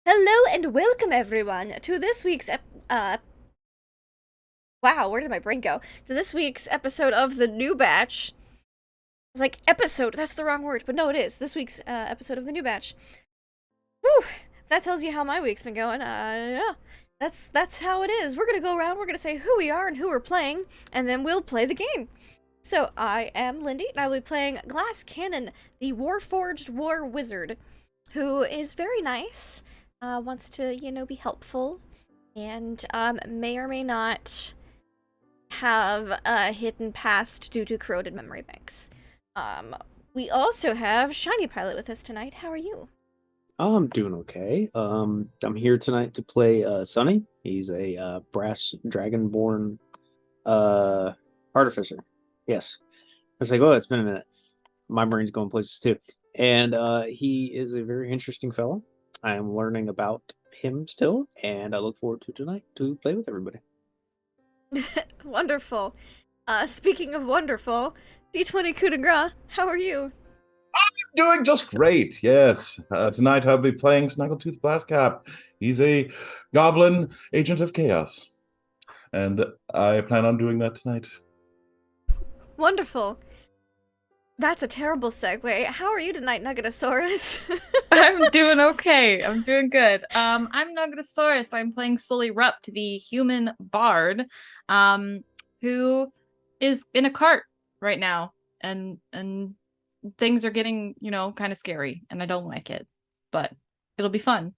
Hello and welcome everyone to this week's wow, where did my brain go? To this week's episode of the New Batch. It's like episode, that's the wrong word, but no, it is. This week's episode of the New Batch. Whew, that tells you how my week's been going. Yeah. That's how it is. We're gonna go around, we're gonna say who we are and who we're playing, and then we'll play the game. So, I am Lindy, and I will be playing Glass Cannon, the Warforged War Wizard, who is very nice, wants to, be helpful, and may or may not have a hidden past due to corroded memory banks. We also have Shiny Pilot with us tonight. How are you? I'm doing okay. I'm here tonight to play Sunny. He's a brass dragonborn uh artificer. Yes. I was like, oh, it's been a minute. My brain's going places too. And he is a very interesting fellow. I am learning about him still, and I look forward to tonight to play with everybody. Wonderful. Speaking of wonderful, D20 coup de grace, how are you? Doing just great, yes. Tonight I'll be playing Snaggletooth Blastcap. He's a goblin agent of chaos. And I plan on doing that tonight. Wonderful. That's a terrible segue. How are you tonight, Nuggetosaurus? I'm doing okay. I'm doing good. I'm Nuggetosaurus. I'm playing Sully Rupt, the human bard, who is in a cart right now, and things are getting, kind of scary, and I don't like it, but it'll be fun.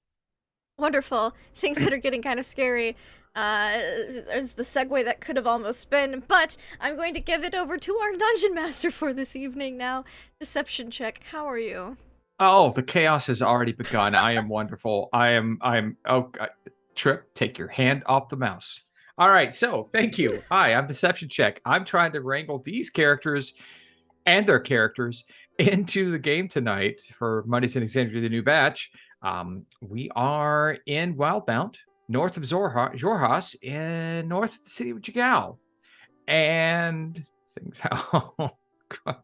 Wonderful. Things that are getting kind of scary. Is the segue that could have almost been, but I'm going to give it over to our dungeon master for this evening now. Deception check. How are you? Oh, the chaos has already begun. I am wonderful. Trip, take your hand off the mouse. All right, so thank you. Hi, I'm Deception Check. I'm trying to wrangle these characters and their characters into the game tonight for Mondays in Exandria, the New Batch. We are in Wildmount, north of Jorhas, in north of the city of Jagal. And things, oh, God,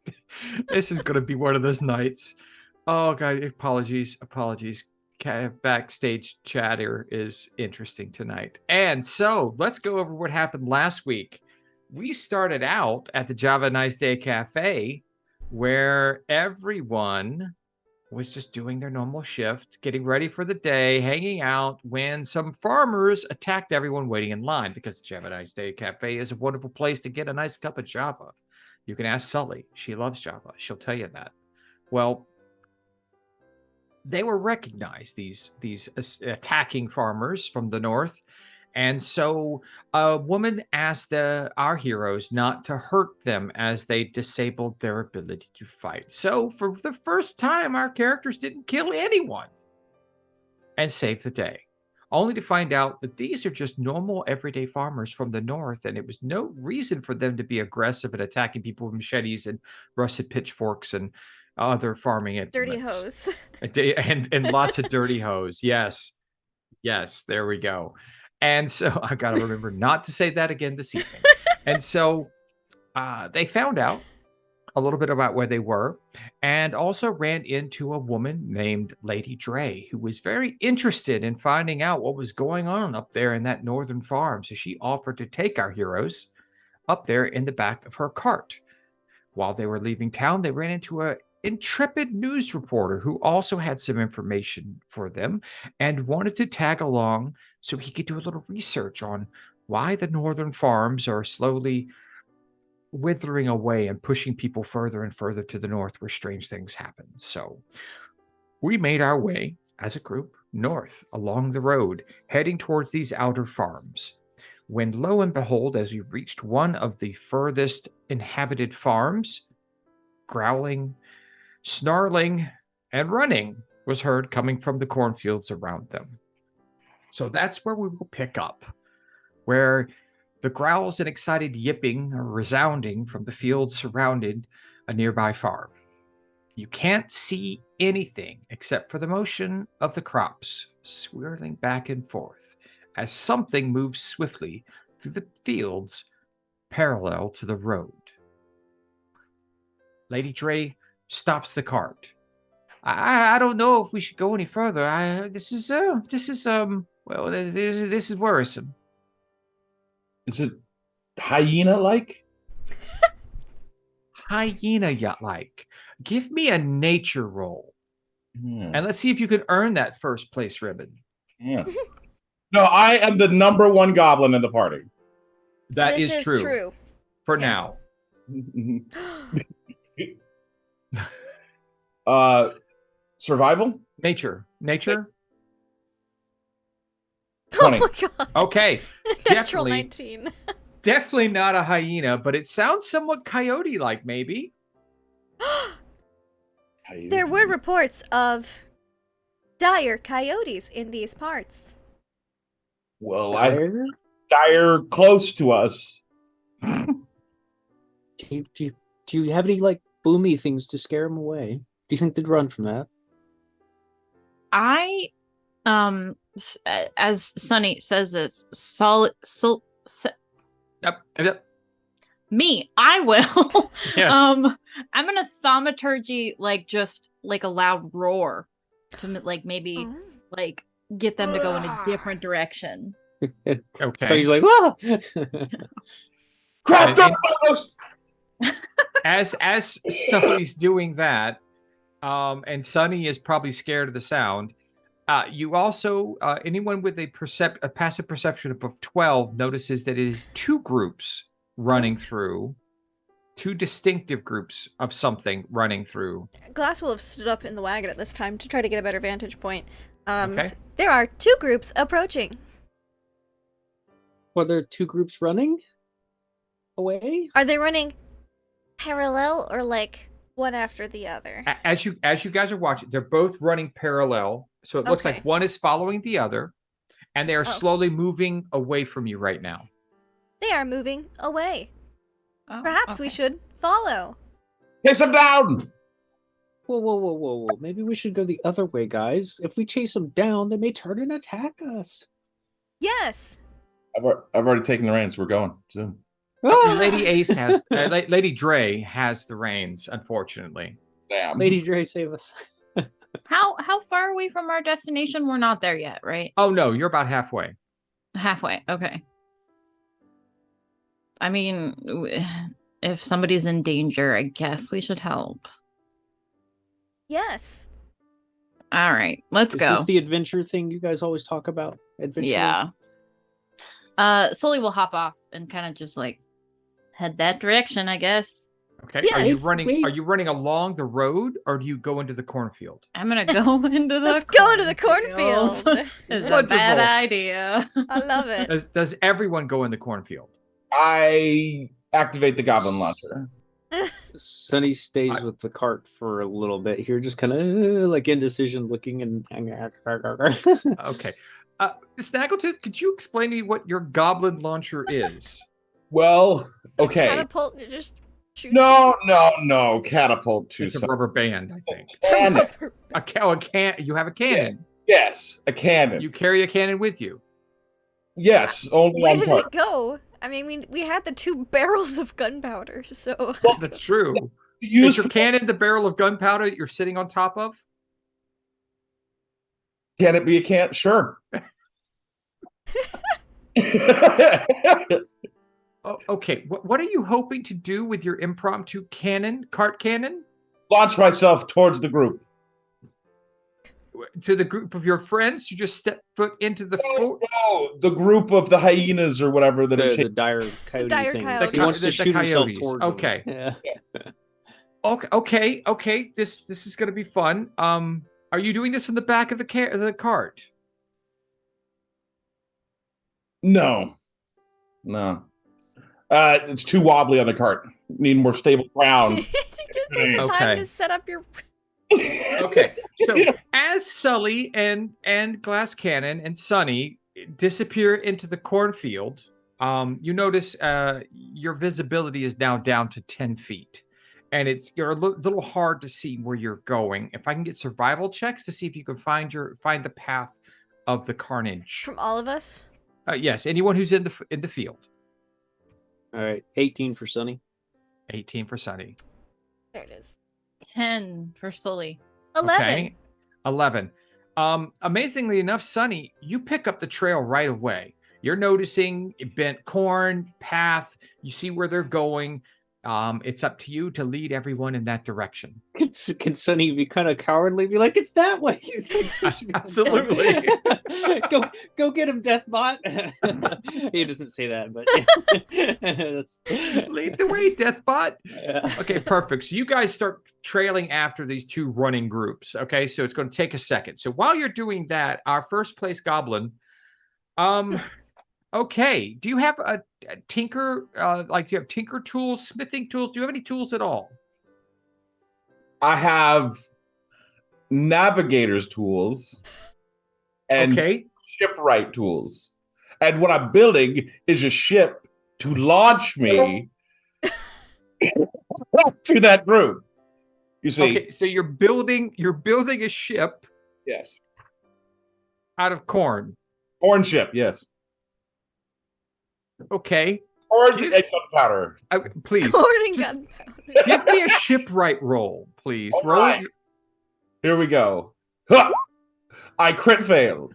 this is going to be one of those nights. Oh, God, apologies. Backstage chatter is interesting tonight. And so let's go over what happened last week. We started out at the Java Nice Day Cafe where everyone was just doing their normal shift, getting ready for the day, hanging out, when some farmers attacked everyone waiting in line, because the Java Nice Day Cafe is a wonderful place to get a nice cup of Java. You can ask Sully. She loves Java. She'll tell you that. Well, they were recognized, these attacking farmers from the north. And so a woman asked our heroes not to hurt them as they disabled their ability to fight. So for the first time, our characters didn't kill anyone and saved the day, only to find out that these are just normal everyday farmers from the north, and it was no reason for them to be aggressive and attacking people with machetes and rusted pitchforks and other farming Dirty implements. hose. And lots of dirty hose. Yes, there we go. And so I got to remember not to say that again this evening. And so they found out a little bit about where they were, and also ran into a woman named Lady Dre, who was very interested in finding out what was going on up there in that northern farm. So she offered to take our heroes up there in the back of her cart. While they were leaving town, they ran into a intrepid news reporter who also had some information for them and wanted to tag along so he could do a little research on why the northern farms are slowly withering away and pushing people further and further to the north where strange things happen. So we made our way as a group north along the road, heading towards these outer farms. When lo and behold, as we reached one of the furthest inhabited farms, growling, snarling, and running was heard coming from the cornfields around them. So that's where we will pick up, where the growls and excited yipping are resounding from the fields surrounding a nearby farm. You can't see anything except for the motion of the crops swirling back and forth as something moves swiftly through the fields parallel to the road. Lady Dre stops the cart, I don't know if we should go any further. This is worrisome. Is it hyena-like? Hyena yacht like. Give me a nature roll. Yeah. And let's see if you can earn that first place ribbon. Yeah. No, I am the number one goblin in the party. That This is true. For Yeah. now. Survival? Nature. Oh 20. my god. Okay. Natural Definitely. 19. Definitely not a hyena, but it sounds somewhat coyote-like, maybe. There were reports of dire coyotes in these parts. Well, Dire? dire close to us. Do you have any like boomy things to scare them away? Do you think they'd run from that? As Sunny says this, Yep. me, I will. Yes. I'm gonna thaumaturgy just like a loud roar to maybe Oh. like get them to go in a different direction. Okay. So he's like, "Whoa!" Crap! And- Don't As Sully's doing that, and Sunny is probably scared of the sound. You also, anyone with a passive perception of 12 notices that it is two groups running through, two distinctive groups of something running through. Glass will have stood up in the wagon at this time to try to get a better vantage point. Okay. There are two groups approaching. Well, there are two groups running away. Are they running parallel or like one after the other? As you guys are watching, they're both running parallel, so it looks Okay. like one is following the other, and they are slowly moving away from you right now. They are moving away. Oh, Perhaps we okay. should follow. Chase them down! Whoa. Maybe we should go the other way, guys. If we chase them down, they may turn and attack us. Yes. I've already taken the reins. We're going soon. Lady Ace has, Lady Dre has the reins, unfortunately. Damn. Lady Dre, save us. How far are we from our destination? We're not there yet, right? Oh no, you're about halfway. Halfway. Okay. I mean, if somebody's in danger, I guess we should help. Yes. All right, let's Is go. this the adventure thing you guys always talk about? Adventure? Yeah. Sully will hop off and kind of just head that direction, I guess. Okay. Yes. Are you running? Wait. Are you running along the road, or do you go into the cornfield? I'm gonna go into the Let's go into the cornfield. It's a Wonderful. bad idea. I love it. Does everyone go in the cornfield? I activate the goblin launcher. Sunny stays with the cart for a little bit here, just kind of like indecision, looking and. Okay. Snaggletooth, could you explain to me what your goblin launcher is? Well, okay. Catapult, you just shoot. No. Catapult to It's a some. rubber band, I think. Cannon. You have a cannon. Yes, a cannon. You carry a cannon with you. Yes, only Where on did part. it go? I mean, we had the 2 barrels of gunpowder, so. That's true. Is Use your cannon the barrel of gunpowder that you're sitting on top of? Can it be a can? Sure. Oh, okay. What are you hoping to do with your impromptu cart cannon? Launch myself towards the group. To the group of your friends? You just step foot into the fort? No, the group of the hyenas or whatever that are The dire coyote dire thing. coyote. He wants The to shoot himself coyotes. towards them. Okay. Yeah. Okay. This is gonna be fun. Are you doing this from the back of the cart? No. It's too wobbly on the cart. Need more stable ground. You're gonna take the time Okay. to set up your. Okay. So as Sully and Glass Cannon and Sunny disappear into the cornfield, you notice your visibility is now down to 10 feet. And you're a little hard to see where you're going. If I can get survival checks to see if you can find the path of the carnage. From all of us? Yes, anyone who's in the field. All right, 18 for Sunny. 18 for Sunny. There it is. 10 for Sully. 11. Okay. 11. Amazingly enough, Sunny, you pick up the trail right away. You're noticing bent corn, path. You see where they're going. It's up to you to lead everyone in that direction. Can Sonny be kind of cowardly? Be like, it's that way. It's like, "You should be Absolutely. go get him, Deathbot. He doesn't say that, but that's Lead the way, Deathbot. Yeah. Okay, perfect. So you guys start trailing after these two running groups. Okay, so it's going to take a second. So while you're doing that, our first place goblin, okay, do you have a tinker, like do you have tinker tools, smithing tools? Do you have any tools at all? I have navigator's tools and Okay, shipwright tools. And what I'm building is a ship to launch me to that group. You see? okay, so you're building a ship Yes. out of corn. Corn ship, yes. Okay, Corn Can you- and gunpowder. please Corn and just gunpowder. give me a shipwright roll, please. All Roll. right. Here we go. Huh! I crit failed.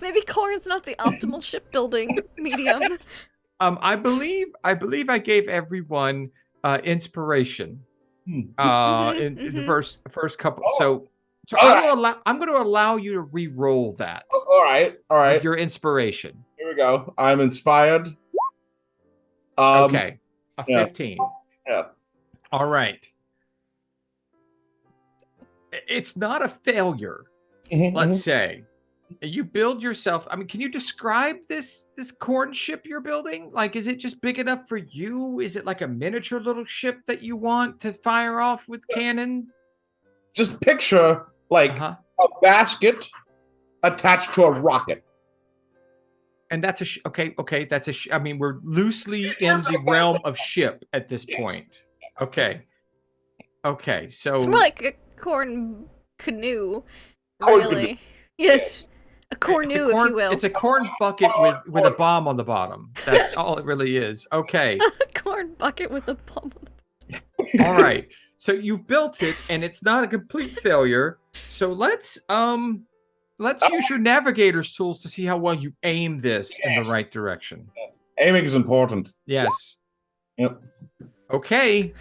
Maybe corn's not the optimal shipbuilding medium. I believe I gave everyone inspiration. In the first couple. So I'm going to allow you to re-roll that. All right. With your inspiration. Here we go. I'm inspired. Okay. A yeah. 15. Yeah. All right. It's not a failure, let's say. You build yourself. I mean, can you describe this corn ship you're building? Like, is it just big enough for you? Is it like a miniature little ship that you want to fire off with cannon? Just picture like a basket attached to a rocket. And that's a okay. That's I mean, we're loosely in the realm of ship at this point. Okay. So It's more like a corn canoe, Corn really. canoe. Yes, a it's a cornu, if you will. It's a corn bucket with a bomb on the bottom. That's all it really is. Okay. A corn bucket with a bomb. All right. So you've built it, and it's not a complete failure. So let's use your navigator's tools to see how well you aim this in the right direction. Aiming is important. Yes. Yep. Okay.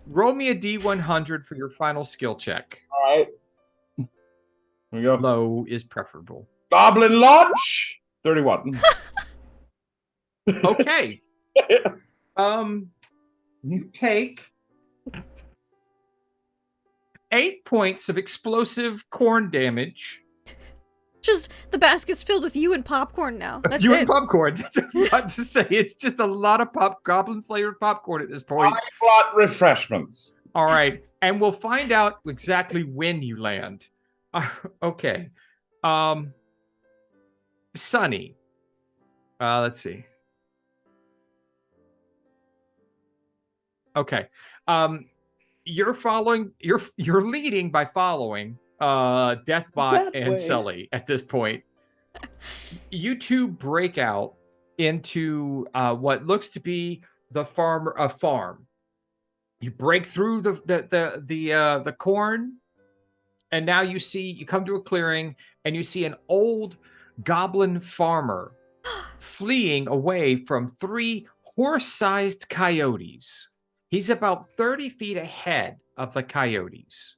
Roll me a D100 for your final skill check. All right. Here we go. Low is preferable. Goblin launch. 31. Okay. You take 8 points of explosive corn damage. Just the basket's filled with you and popcorn now. That's You it. and popcorn. That's what I was about to say. It's just a lot of goblin flavored popcorn at this point. I brought refreshments. All right. And we'll find out exactly when you land. Okay. Sunny. Let's see. Okay. You're leading by following Deathbot and Sully at this point. You two break out into what looks to be a farm. You break through the corn, and now you come to a clearing, and you see an old goblin farmer fleeing away from 3 horse-sized coyotes. He's about 30 feet ahead of the coyotes.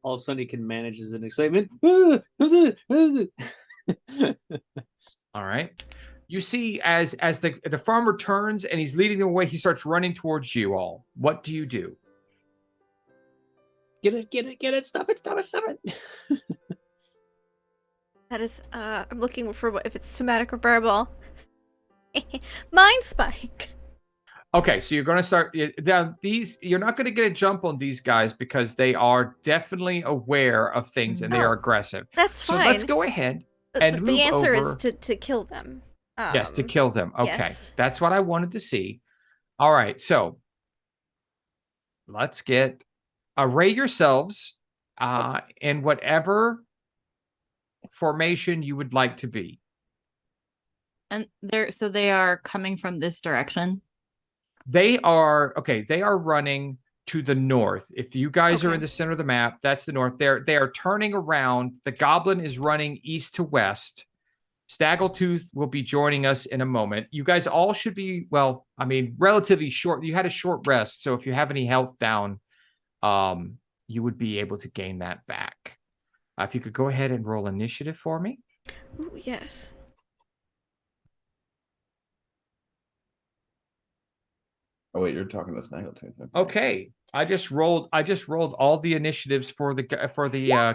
All of a sudden he can manage his excitement. All right. You see as the farmer turns and he's leading them away, he starts running towards you all. What do you do? Get it, stop it. That is, I'm looking for if it's somatic or verbal. Mind spike. Okay, so you're going to start you're not going to get a jump on these guys because they are definitely aware of things and they are aggressive. That's fine. So let's go ahead and move the answer over. is to kill them. Yes, to kill them. Okay, yes. That's what I wanted to see. All right, so let's array yourselves in whatever formation you would like to be. And they are coming from this direction. They are running to the north. If you guys are Okay. in the center of the map, that's the north. They are turning around. The goblin is running east to west. Snaggletooth will be joining us in a moment. You guys all should be, well, I mean, relatively short. You had a short rest, so if you have any health down, you would be able to gain that back. If you could go ahead and roll initiative for me. Ooh, yes. Oh wait, you're talking to Snaggletooth. Okay. I just rolled all the initiatives for the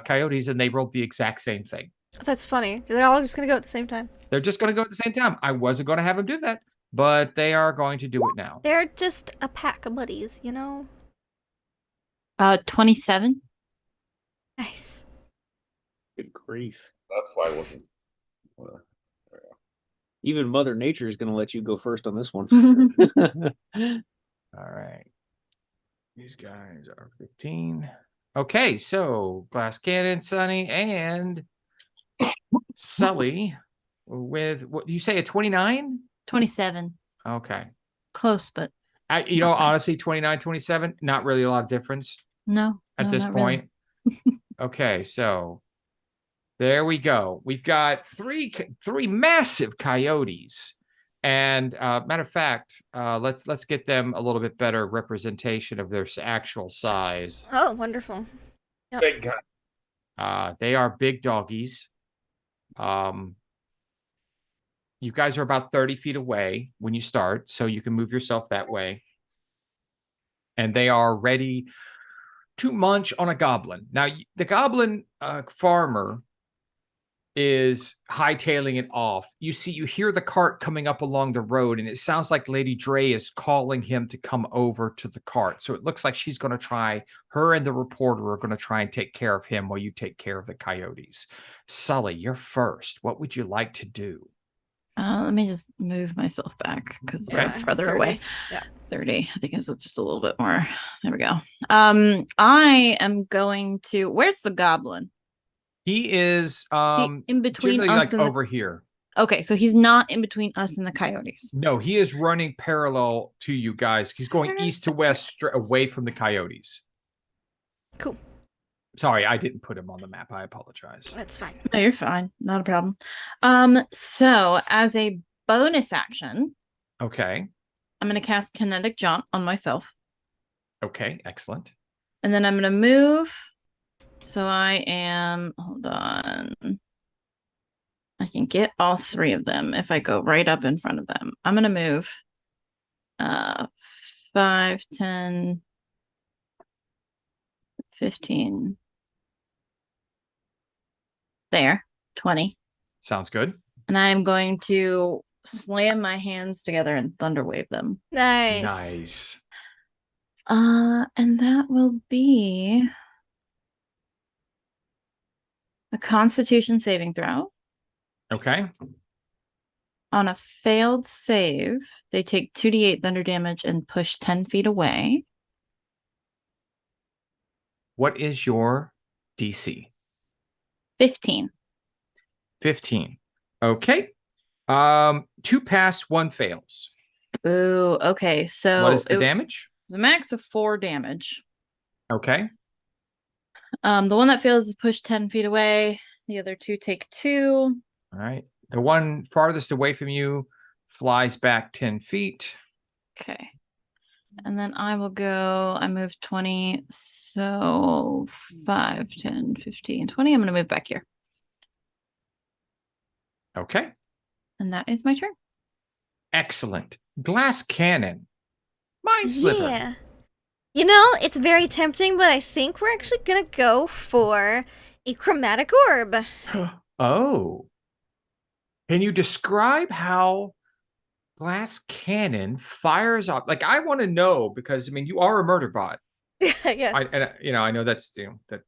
coyotes, and they rolled the exact same thing. That's funny. They're all just gonna go at the same time. They're just going to go at the same time. I wasn't going to have them do that, but they are going to do it now. They're just a pack of buddies, you know? 27. Nice. Good grief. That's why I wasn't. Even Mother Nature is going to let you go first on this one. All right. These guys are 15. Okay, so Glass Cannon, Sunny, and Sully with, what do you say, a 29? 27. Okay. Close, but Honestly, 29, 27, not really a lot of difference no. at this not really. point. Okay, so there we go. We've got three massive coyotes. And matter of fact, let's get them a little bit better representation of their actual size. Oh, wonderful. Yep. Big guy. They are big doggies. You guys are about 30 feet away when you start, so you can move yourself that way. And they are ready to munch on a goblin. Now, the goblin farmer is hightailing it off. You hear the cart coming up along the road, and it sounds like Lady Dre is calling him to come over to the cart. So it looks like she's going to try, her and the reporter are going to try and take care of him while you take care of the coyotes. Sully, you're first. What would you like to do? Let me just move myself back because we're Yeah, further 30. away. Yeah. 30. I think it's just a little bit more. There we go. I am going to. Where's the goblin? He is Is he in between generally us like and over here. Okay, so he's not in between us and the coyotes. No, he is running parallel to you guys. He's going east to west, away from the coyotes. Cool. Sorry, I didn't put him on the map. I apologize. That's fine. No, you're fine. Not a problem. So as a bonus action, Okay. I'm going to cast Kinetic Jaunt on myself. Okay, excellent. And then I'm going to move. So I am, hold on. I can get all three of them if I go right up in front of them. I'm going to move 5, 10, 15. There, 20. Sounds good. And I am going to slam my hands together and thunder wave them. Nice. Nice. And that will be a Constitution saving throw. Okay. On a failed save, they take 2d8 thunder damage and push 10 feet away. What is your DC? 15. 15. Okay. 2 pass, 1 fails. Ooh, okay. So What is the it damage? was a max of 4 damage. Okay. The one that fails is pushed 10 feet away. The other 2 take 2. All right. The one farthest away from you flies back 10 feet. Okay. And then I will go, I moved 20, so 5, 10, 15, 20. I'm going to move back here. Okay. And that is my turn. Excellent. Glass cannon. Mind sliver. Yeah. You know, it's very tempting, but I think we're actually gonna go for a chromatic orb. Oh. Can you describe how glass cannon fires up? Like, I want to know, because I mean, you are a murder bot. Yes. I know that's that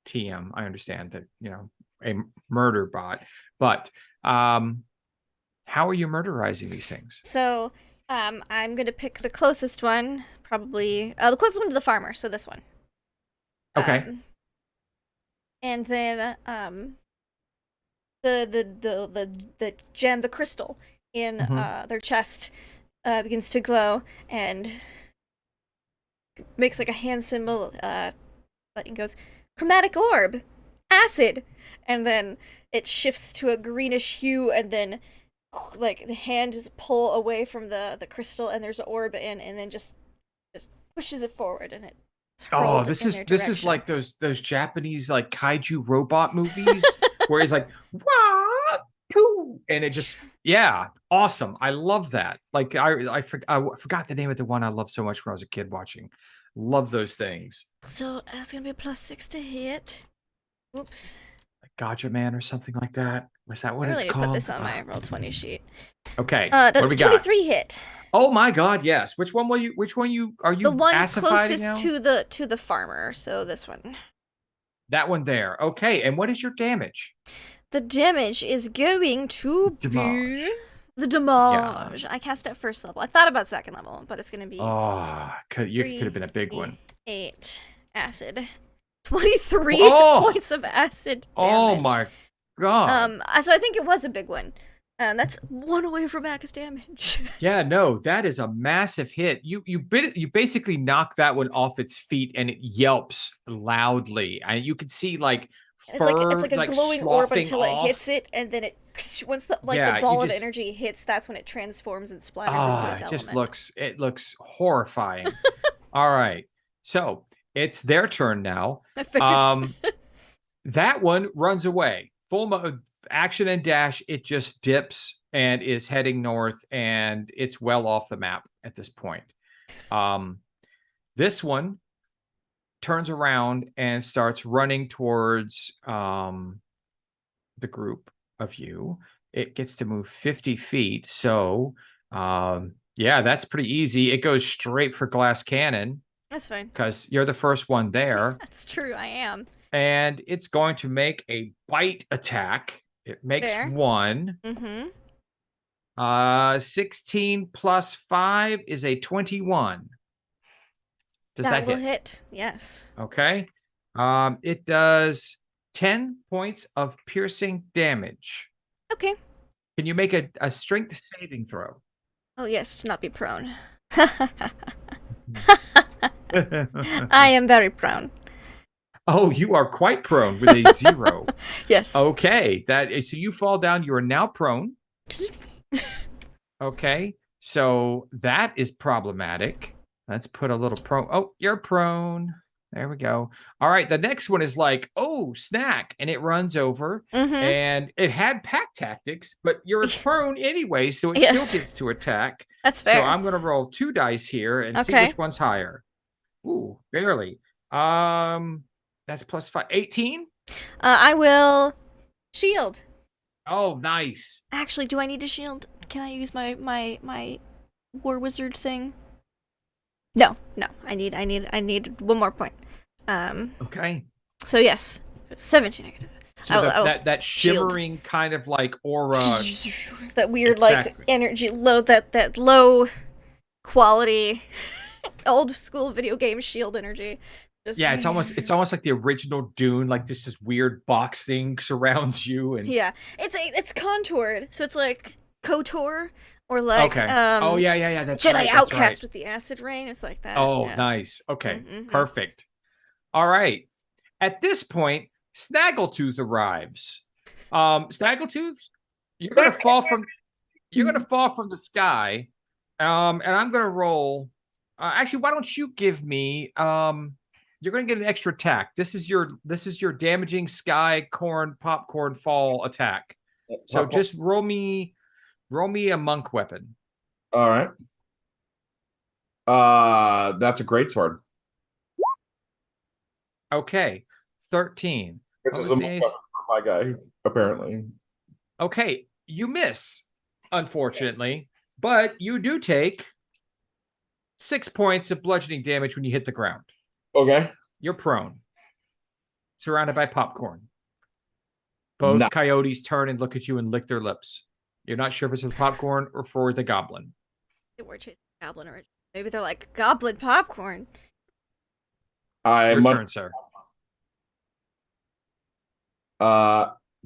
TM. I understand that, a murder bot, but how are you murderizing these things? So, I'm gonna pick the closest one, probably the closest one to the farmer. So this one. Okay. And then the gem, the crystal in their chest begins to glow, and makes like a hand symbol, and goes, chromatic orb, acid, and then it shifts to a greenish hue, and then like the hand just pull away from the crystal, and there's an orb in, and then just pushes it forward, and it's hurled this in is their this is direction. like those Japanese like kaiju robot movies where he's like, "Wah, poo," and it just awesome. I love that. Like I forgot the name of the one I loved so much when I was a kid watching. Love those things. So that's gonna be a +6 to hit. Whoops. Like Gotcha Man or something like that. Was that what I it's really need to called? put this on my Roll20 sheet. Okay. What do we got? 23 hit. Oh my God! Yes. Which one are you? The one acidified now? closest to the farmer. So this one. That one there. Okay. And what is your damage? The damage is going to Damage. be the damage. I cast it at first level. I thought about second level, but it's gonna be. Oh, could have been a big one. 8 acid. 23 points of acid damage. Oh my God. So I think it was a big one. That's 1 away from max damage. Yeah, no, that is a massive hit. You basically knock that one off its feet, and it yelps loudly, and you can see like fur, it's like a glowing orb until off. it hits it, and then once the ball of energy hits, that's when it transforms and splatters into its element. It looks horrifying. All right, so it's their turn now. That one runs away. Full action and dash. It just dips and is heading north, and it's well off the map at this point. This one turns around and starts running towards the group of you. It gets to move 50 feet. So, that's pretty easy. It goes straight for Glass Cannon. That's fine. Because you're the first one there. That's true, I am. And it's going to make a bite attack. It makes 1. Mm-hmm. 16 plus 5 is a 21. Does that will hit? Hit? Yes. Okay. It does 10 points of piercing damage. Okay. Can you make a strength saving throw? Oh yes, to not be prone. I am very prone. Oh, you are quite prone with a 0. Yes. Okay. So you fall down. You are now prone. Okay. So that is problematic. Let's put a little prone. Oh, you're prone. There we go. All right. The next one is like, oh, snack. And it runs over. And it had pack tactics, but you're prone anyway. So it still gets to attack. That's fair. So I'm going to roll 2 dice here and see which one's higher. Ooh, barely. That's plus 5. 18? I will shield. Oh, nice. Actually, do I need to shield? Can I use my war wizard thing? No. I need 1 more point. Okay. So yes, 17 negative. So that shimmering shield. Kind of like aura. That weird like energy that low quality old school video game shield energy. It's almost like the original Dune, like this weird box thing surrounds you, and it's contoured, so it's like KOTOR or like that's Jedi right, Outcast with the acid rain. It's like that. Oh, nice. Okay, perfect. All right. At this point, Snaggletooth arrives. Snaggletooth, you're gonna fall from the sky, and I'm gonna roll. Actually, why don't you give me You're going to get an extra attack. This is your damaging sky popcorn fall attack. So just roll me a monk weapon. All right. That's a great sword. Okay. 13. This is a monk weapon for my guy, apparently. Okay, you miss, unfortunately, but you do take 6 points of bludgeoning damage when you hit the ground. Okay. You're prone. Surrounded by popcorn. Both coyotes turn and look at you and lick their lips. You're not sure if it's for the popcorn or for the goblin. They were chasing the goblin originally. Maybe they're like, goblin popcorn. Your turn, sir.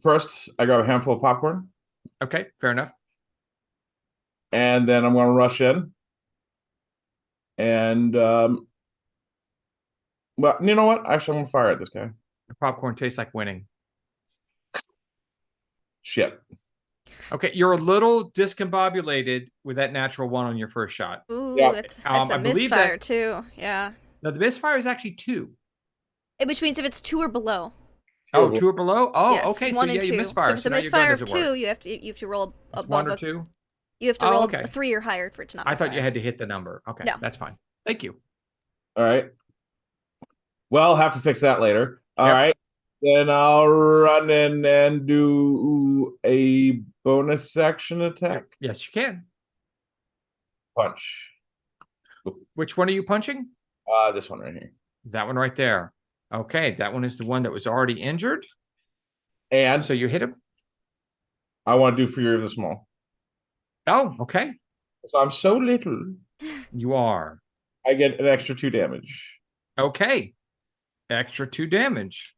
First, I grab a handful of popcorn. Okay, fair enough. And then I'm going to rush in. And Well, you know what? Actually, I'm gonna fire at this guy. The popcorn tastes like winning. Shit. Okay, you're a little discombobulated with that natural 1 on your first shot. Ooh, Yeah. that's I a believe misfire that- too. Yeah. Now, the misfire is actually 2. Which means if it's 2 or below. Oh, 2 or below? Oh, Yes, okay. So 1 yeah, and you 2. misfire. So if it's a now your gun misfire of doesn't 2, work. you have to roll It's above 1 or a 2. You have to Oh, roll okay. a 3 or higher for it to not I misfire. thought you had to hit the number. Okay, No. that's fine. Thank you. All right. Well, I'll have to fix that later. All Yep. right. Then I'll run in and do a bonus action attack. Yes, you can. Punch. Which one are you punching? This one right here. That one right there. Okay, that one is the one that was already injured. And So you hit him. I want to do Fury of the Small. Oh, okay. So I'm so little. You are. I get an extra 2 damage. Okay. Extra 2 damage.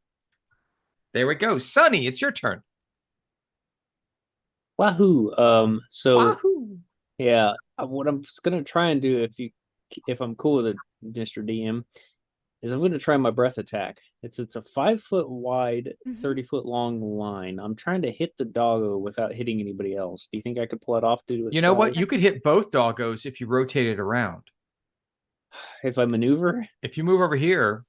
There we go. Sonny, it's your turn. Wahoo! So Wahoo! yeah, what I'm just gonna try and do, if I'm cool with it, Mr. DM, is I'm gonna try my breath attack. It's a 5-foot wide, Mhm. 30-foot long line. I'm trying to hit the doggo without hitting anybody else. Do you think I could pull it off due to its You know what? size? You could hit both doggos if you rotate it around. If I maneuver? If you move over here,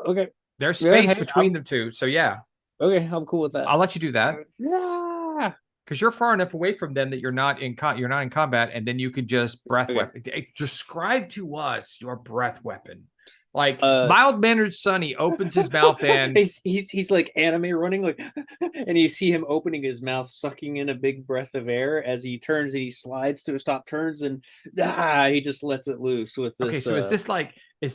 Okay. there's Yeah, space hey, between them two. So yeah, Okay, I'm cool with that. I'll let you do that Yeah. because you're far enough away from them that you're not in combat, and then you could just breath Okay. weapon. Describe to us your breath weapon. Like Uh, mild-mannered Sonny opens his mouth and he's like anime running, like, and you see him opening his mouth, sucking in a big breath of air as he turns and he slides to a stop, turns, and he just lets it loose with this. okay. So is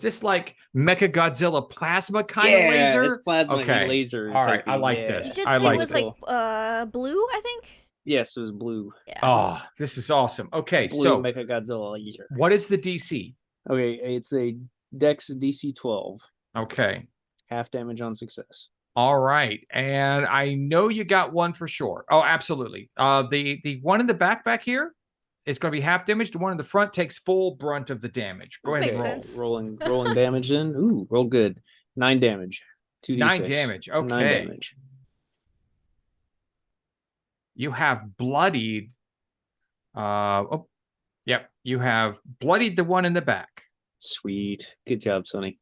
this like Mecha Godzilla plasma kind of yeah, laser? it's plasma Okay. laser. All right, type I thing, like yeah. this. You did I say like it was this. like blue, I think? Yes, it was blue. Yeah. Oh, this is awesome. Okay, Blue so Mecha Godzilla laser. what is the DC? Okay, it's a Dex DC 12, Okay. half damage on success. All right. And I know you got one for sure. Oh, absolutely. The one in the back here is going to be half damage. The one in the front takes full brunt of the damage. Go ahead and Makes roll. sense. Rolling damage in. Ooh, roll good. 9 damage. 2d6. 9 damage. 9 Okay. damage. You have bloodied. Yep. You have bloodied the one in the back. Sweet. Good job, Sonny.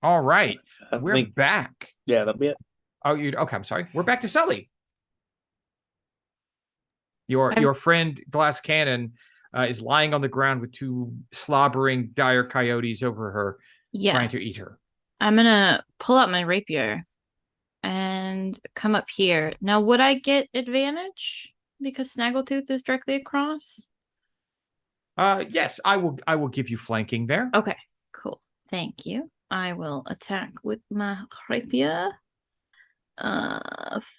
All right. We're Think- back. yeah, that'll be it. Oh, okay. I'm sorry. We're back to Sully. Your friend Glass Cannon is lying on the ground with 2 slobbering dire coyotes over her, trying to eat her. I'm gonna pull out my rapier and come up here. Now, would I get advantage because Snaggletooth is directly across? Yes, I will give you flanking there. Okay, cool. Thank you. I will attack with my rapier.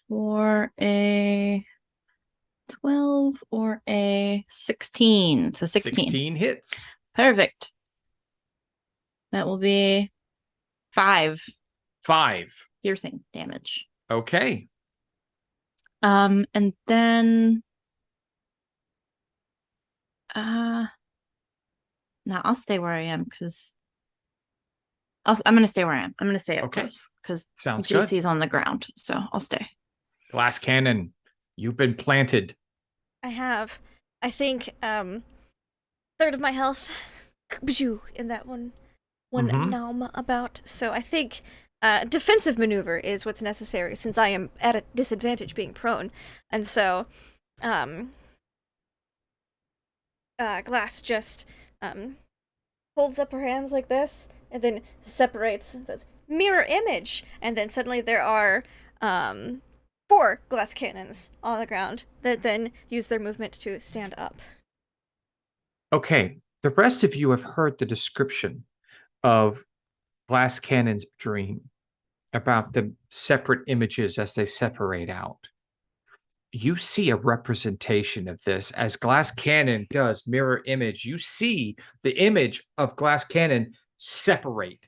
For a 12 or a 16. So 16. 16 hits. Perfect. That will be 5 piercing damage. Okay. And then no, I'll stay where I am because I'm gonna stay where I am. I'm gonna stay up Okay. close because Sounds good. JC's on the ground, so I'll stay. Glass Cannon, you've been planted. I have. I think third of my health in that one Mhm. nom about. So I think defensive maneuver is what's necessary since I am at a disadvantage being prone. And so Glass just holds up her hands like this and then separates and says mirror image, and then suddenly there are 4 glass cannons on the ground that then use their movement to stand up. Okay. The rest of you have heard the description of Glass Cannon's dream about the separate images as they separate out. You see a representation of this as Glass Cannon does mirror image. You see the image of Glass Cannon separate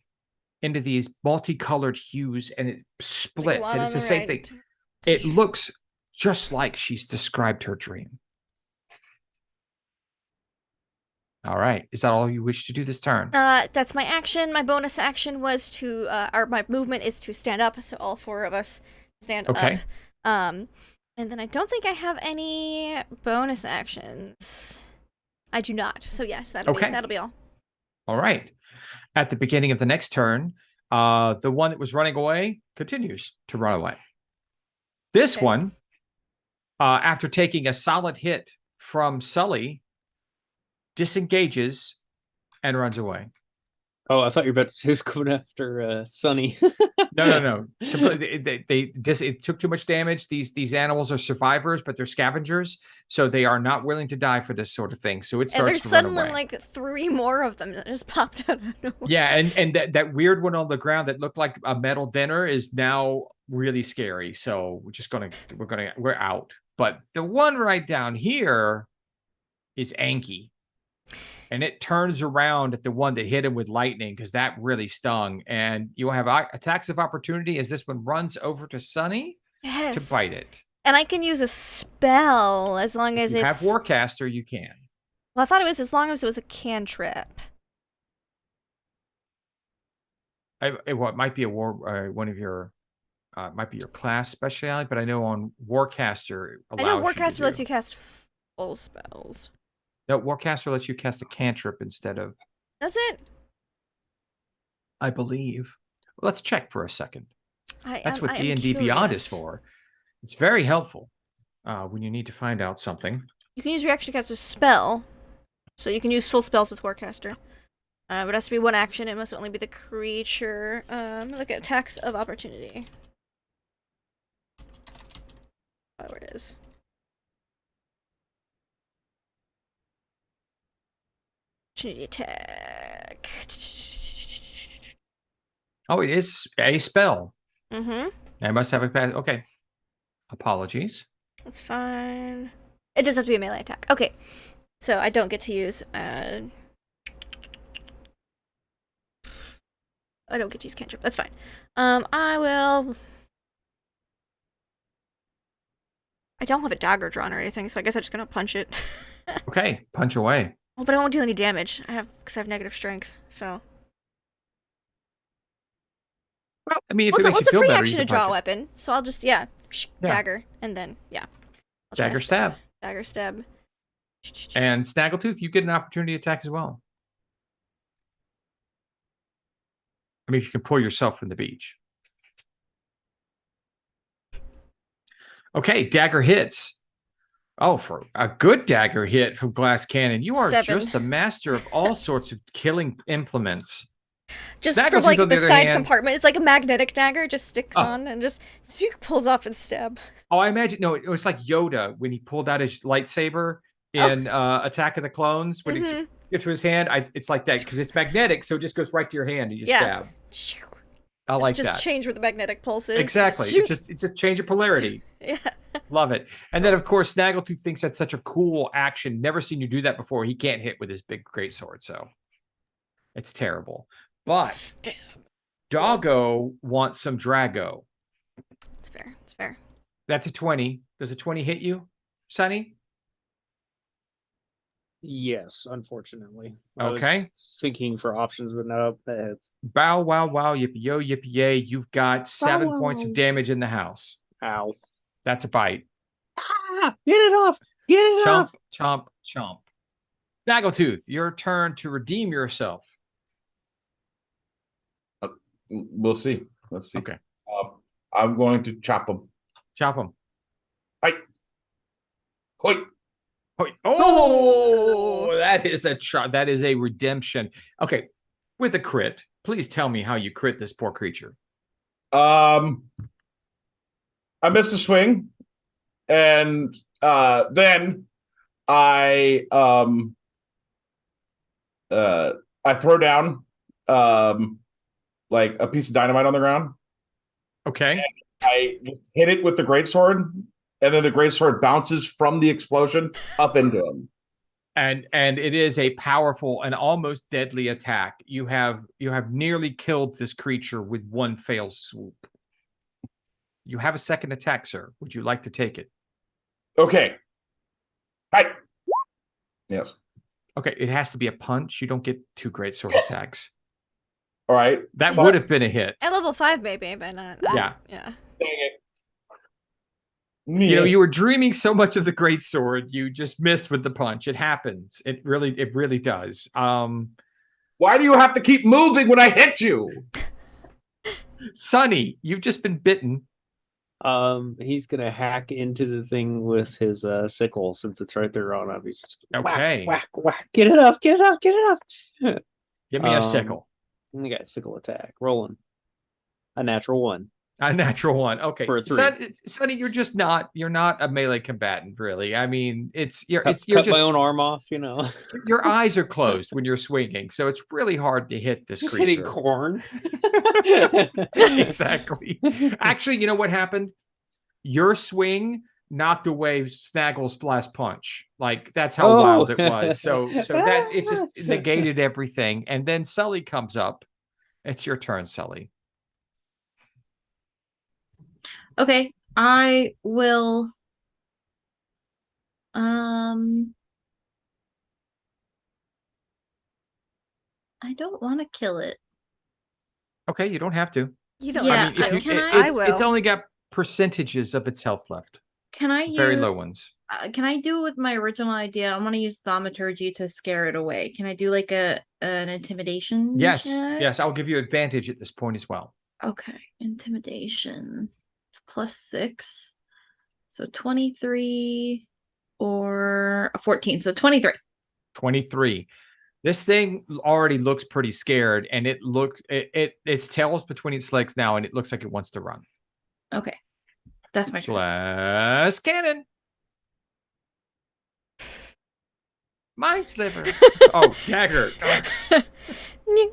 into these multicolored hues, and it splits, and it's the same thing. It looks just like she's described her dream. All right. Is that all you wish to do this turn? That's my action. My bonus action was to, or my movement is to stand up, so all 4 of us stand Okay. up. And then I don't think I have any bonus actions. I do not. So yes, that'll be all. All right. At the beginning of the next turn, the one that was running away continues to run away. This Okay. one, after taking a solid hit from Sully, disengages and runs away. Oh, I thought you were about to say who's coming after Sunny. No. Completely, it took too much damage. These animals are survivors, but they're scavengers, so they are not willing to die for this sort of thing. So it And starts there's to run suddenly away. like 3 more of them that just popped out of nowhere. Yeah, and that weird one on the ground that looked like a metal dinner is now really scary. So we're out. But the one right down here is Anki. And it turns around at the one that hit him with lightning because that really stung. And you'll have attacks of opportunity as this one runs over to Sunny Yes. to bite it. And I can use a spell as long as If you it's... have Warcaster, you can. Well, I thought it was as long as it was a cantrip. It might be one of your might be your class speciality, but I know on Warcaster I know allows Warcaster you lets to you cast full spells. No, Warcaster lets you cast a cantrip instead of, Does it? I believe. Well, let's check for a second. That's what I am D&D Beyond is curious. for. It's very helpful when you need to find out something. You can use reaction to cast a spell. So you can use full spells with Warcaster. But it has to be one action. It must only be the creature. Look at attacks of opportunity. Oh, where it is. Opportunity attack. Oh, it is a spell. Mm-hmm. I must have a bad. Okay. Apologies. That's fine. It does have to be a melee attack. Okay. So I don't get to use I don't get to use cantrip. That's fine. I will. I don't have a dagger drawn or anything, so I guess I'm just gonna punch it. Okay, punch away. Well, but I won't do any damage. Because I have negative strength. So. Well, I mean, if Well, it makes it's you a feel free better, action you to can draw a punch weapon, so I'll just dagger and then I'll try Dagger to stab. Dagger stab. And Snaggletooth, you get an opportunity attack as well. I mean, if you can pull yourself from the beach. Okay, dagger hits. Oh, for a good dagger hit from Glass Cannon. You are 7. just the master of all sorts of killing implements. Just Snaggletooth, from like on the other side hand- compartment. It's like a magnetic dagger, just sticks Oh. on and just pulls off and stab. Oh, I imagine. No, it was like Yoda when he pulled out his lightsaber in Attack of the Clones. When he gets to his hand, it's like that because it's magnetic, so it just goes right to your hand and you just stab. I like just that. change where the magnetic pulse is. Exactly. It's just change of polarity. Yeah. Love it. And then, of course, Snaggletooth thinks that's such a cool action. Never seen you do that before. He can't hit with his big greatsword, so it's terrible. But Doggo wants some Drago. It's fair. It's fair. That's a 20. Does a 20 hit you, Sonny? Yes, unfortunately. Okay. I was thinking for options, but no, that hits. Bow, wow, wow, yippee, yo, yippee, yay. You've got 7 Bow, wow, points wow. of damage in the house. Ow. That's a bite. Ah, get it off! Get it Chomp, off! chomp, chomp. Snaggletooth, your turn to redeem yourself. We'll see. Let's see. Okay. I'm going to chop him. Chop him. Hi. Hoi. Oh, that is that is a redemption. Okay, with a crit, please tell me how you crit this poor creature. I missed a swing, and then I throw down like a piece of dynamite on the ground. Okay. I hit it with the greatsword, and then the greatsword bounces from the explosion up into him. And it is a powerful and almost deadly attack. You have nearly killed this creature with one fail swoop. You have a second attack, sir. Would you like to take it? Okay. Hi. Yes. Okay, it has to be a punch. You don't get 2 great sword attacks. All right. That Well, would have been a hit. At level 5, maybe, but not. Yeah. Yeah. Dang it. You know, you were dreaming so much of the great sword, you just missed with the punch. It happens. It really does. Why do you have to keep moving when I hit you? Sonny, you've just been bitten. He's gonna hack into the thing with his sickle since it's right there on him. He's just Okay. whack, whack, whack. Get it up, get it up, get it up. Give me a sickle. You got sickle attack. Rolling. A natural 1. A natural 1. Okay. For a 3. Sonny, you're not a melee combatant, really. I mean, you're Cut just my own arm off, you know. your eyes are closed when you're swinging, so it's really hard to hit this Just creature. hitting corn. Exactly. Actually, you know what happened? Your swing knocked away Snaggle's blast punch. Like, that's how wild it was. So that it just negated everything. And then Sully comes up. It's your turn, Sully. Okay, I will. I don't want to kill it. Okay, you don't have to. You don't Yeah, have to. can I- I will. It's only got percentages of its health left. Can I use Very low ones. Can I do with my original idea? I want to use thaumaturgy to scare it away. Can I do like an intimidation? Yes. check? Yes, I'll give you advantage at this point as well. Okay, intimidation. It's +6. So 23 or a 14. So 23. 23. This thing already looks pretty scared, and its tail's between its legs now, and it looks like it wants to run. Okay. That's my turn. Blast cannon. Mind sliver. Oh, dagger. Nying,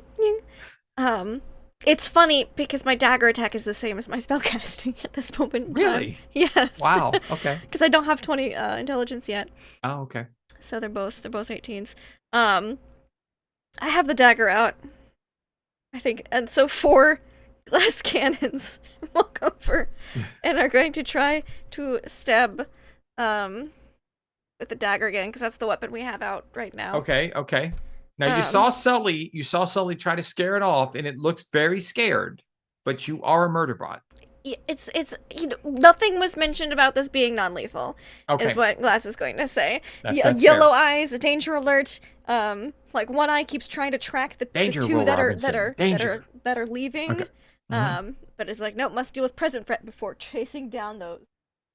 nying. It's funny because my dagger attack is the same as my spellcasting at this moment in time. Really? Yes. Wow. Okay. Because I don't have 20 intelligence yet. Oh, okay. So they're both 18s. I have the dagger out, I think, and so 4 glass cannons walk over and are going to try to stab with the dagger again, because that's the weapon we have out right now. Okay. Okay. Now you saw Sully try to scare it off, and it looks very scared, but you are a murder bot. It's nothing was mentioned about this being non-lethal. Okay. Is what Glass is going to say. That's Yellow fair. eyes, a danger alert. Like one eye keeps trying to track the Danger, 2 Will that Robinson. are Danger. that are leaving. Okay. Mhm. But it's like, nope, must deal with present threat before chasing down those.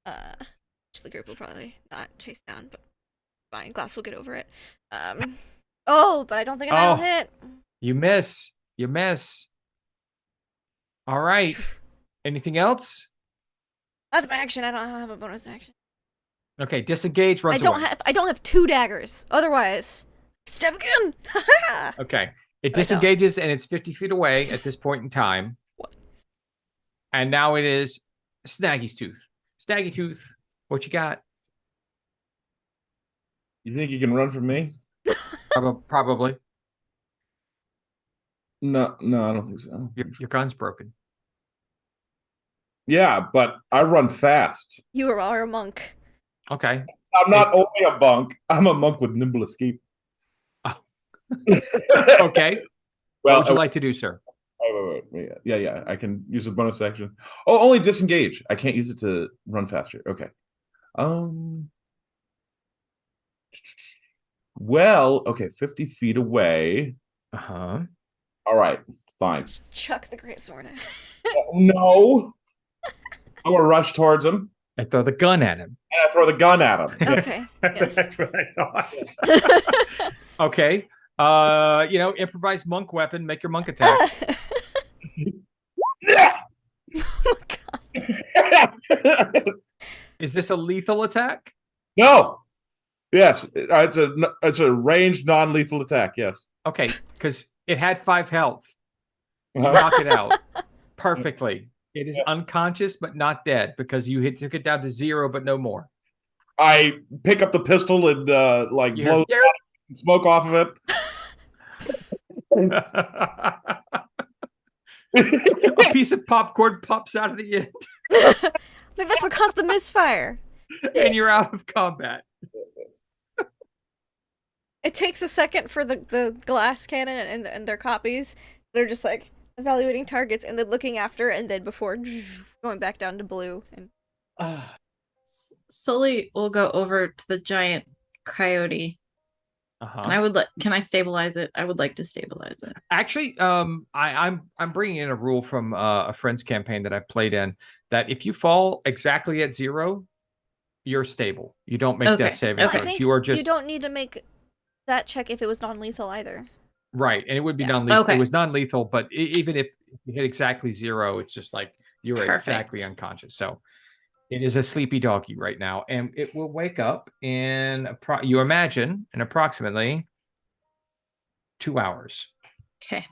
Which the group will probably not chase down, but fine. Glass will get over it. Oh, but I don't think a 9 will hit. You miss. All right. Anything else? That's my action. I don't have a bonus action. Okay, disengage, runs away. I don't have 2 daggers. Otherwise, stab again. Okay. It I disengages and it's 50 feet away at this point in time. What? And now it is Snaggy's Tooth. Snaggy Tooth, what you got? You think you can run from me? Probably. No, I don't think so. Your gun's broken. Yeah, but I run fast. You are a monk. Okay. I'm not only a monk. I'm a monk with nimble escape. Okay. Well, What would you like to do, sir? wait. Yeah. I can use a bonus action. Oh, only disengage. I can't use it to run faster. Okay. Well, okay, 50 feet away. Uh-huh. All right, fine. Just chuck the great sword at. No. I'm gonna rush towards him And throw the gun at him. and I throw the gun at him. Okay. Yes. That's what I thought. Okay. Improvise monk weapon, make your monk attack. Oh my god. Is this a lethal attack? No. Yes, it's a ranged non-lethal attack. Yes. Okay, because it had 5 health. Uh-huh. Knock it out perfectly. It is unconscious but not dead because you took it down to 0 but no more. I pick up the pistol and You blow hear, smoke off of it. a piece of popcorn pops out of the end, Maybe that's what caused the misfire. and you're out of combat. It takes a second for the glass cannon and their copies. They're just like evaluating targets and then looking after, and then before going back down to blue. And Sully will go over to the giant coyote. And I would like. Can I stabilize it? I would like to stabilize it. Actually, I'm bringing in a rule from a friend's campaign that I've played in that if you fall exactly at 0, you're stable. You don't make death saving I throws. think You are just you don't need to make that check if it was non-lethal either. right, and it would be Yeah. non-lethal. Okay. It was non-lethal, but even if you hit exactly 0, it's just like you were exactly Perfect. unconscious. So it is a sleepy doggy right now, and it will wake up in you imagine in approximately 2 hours. Okay.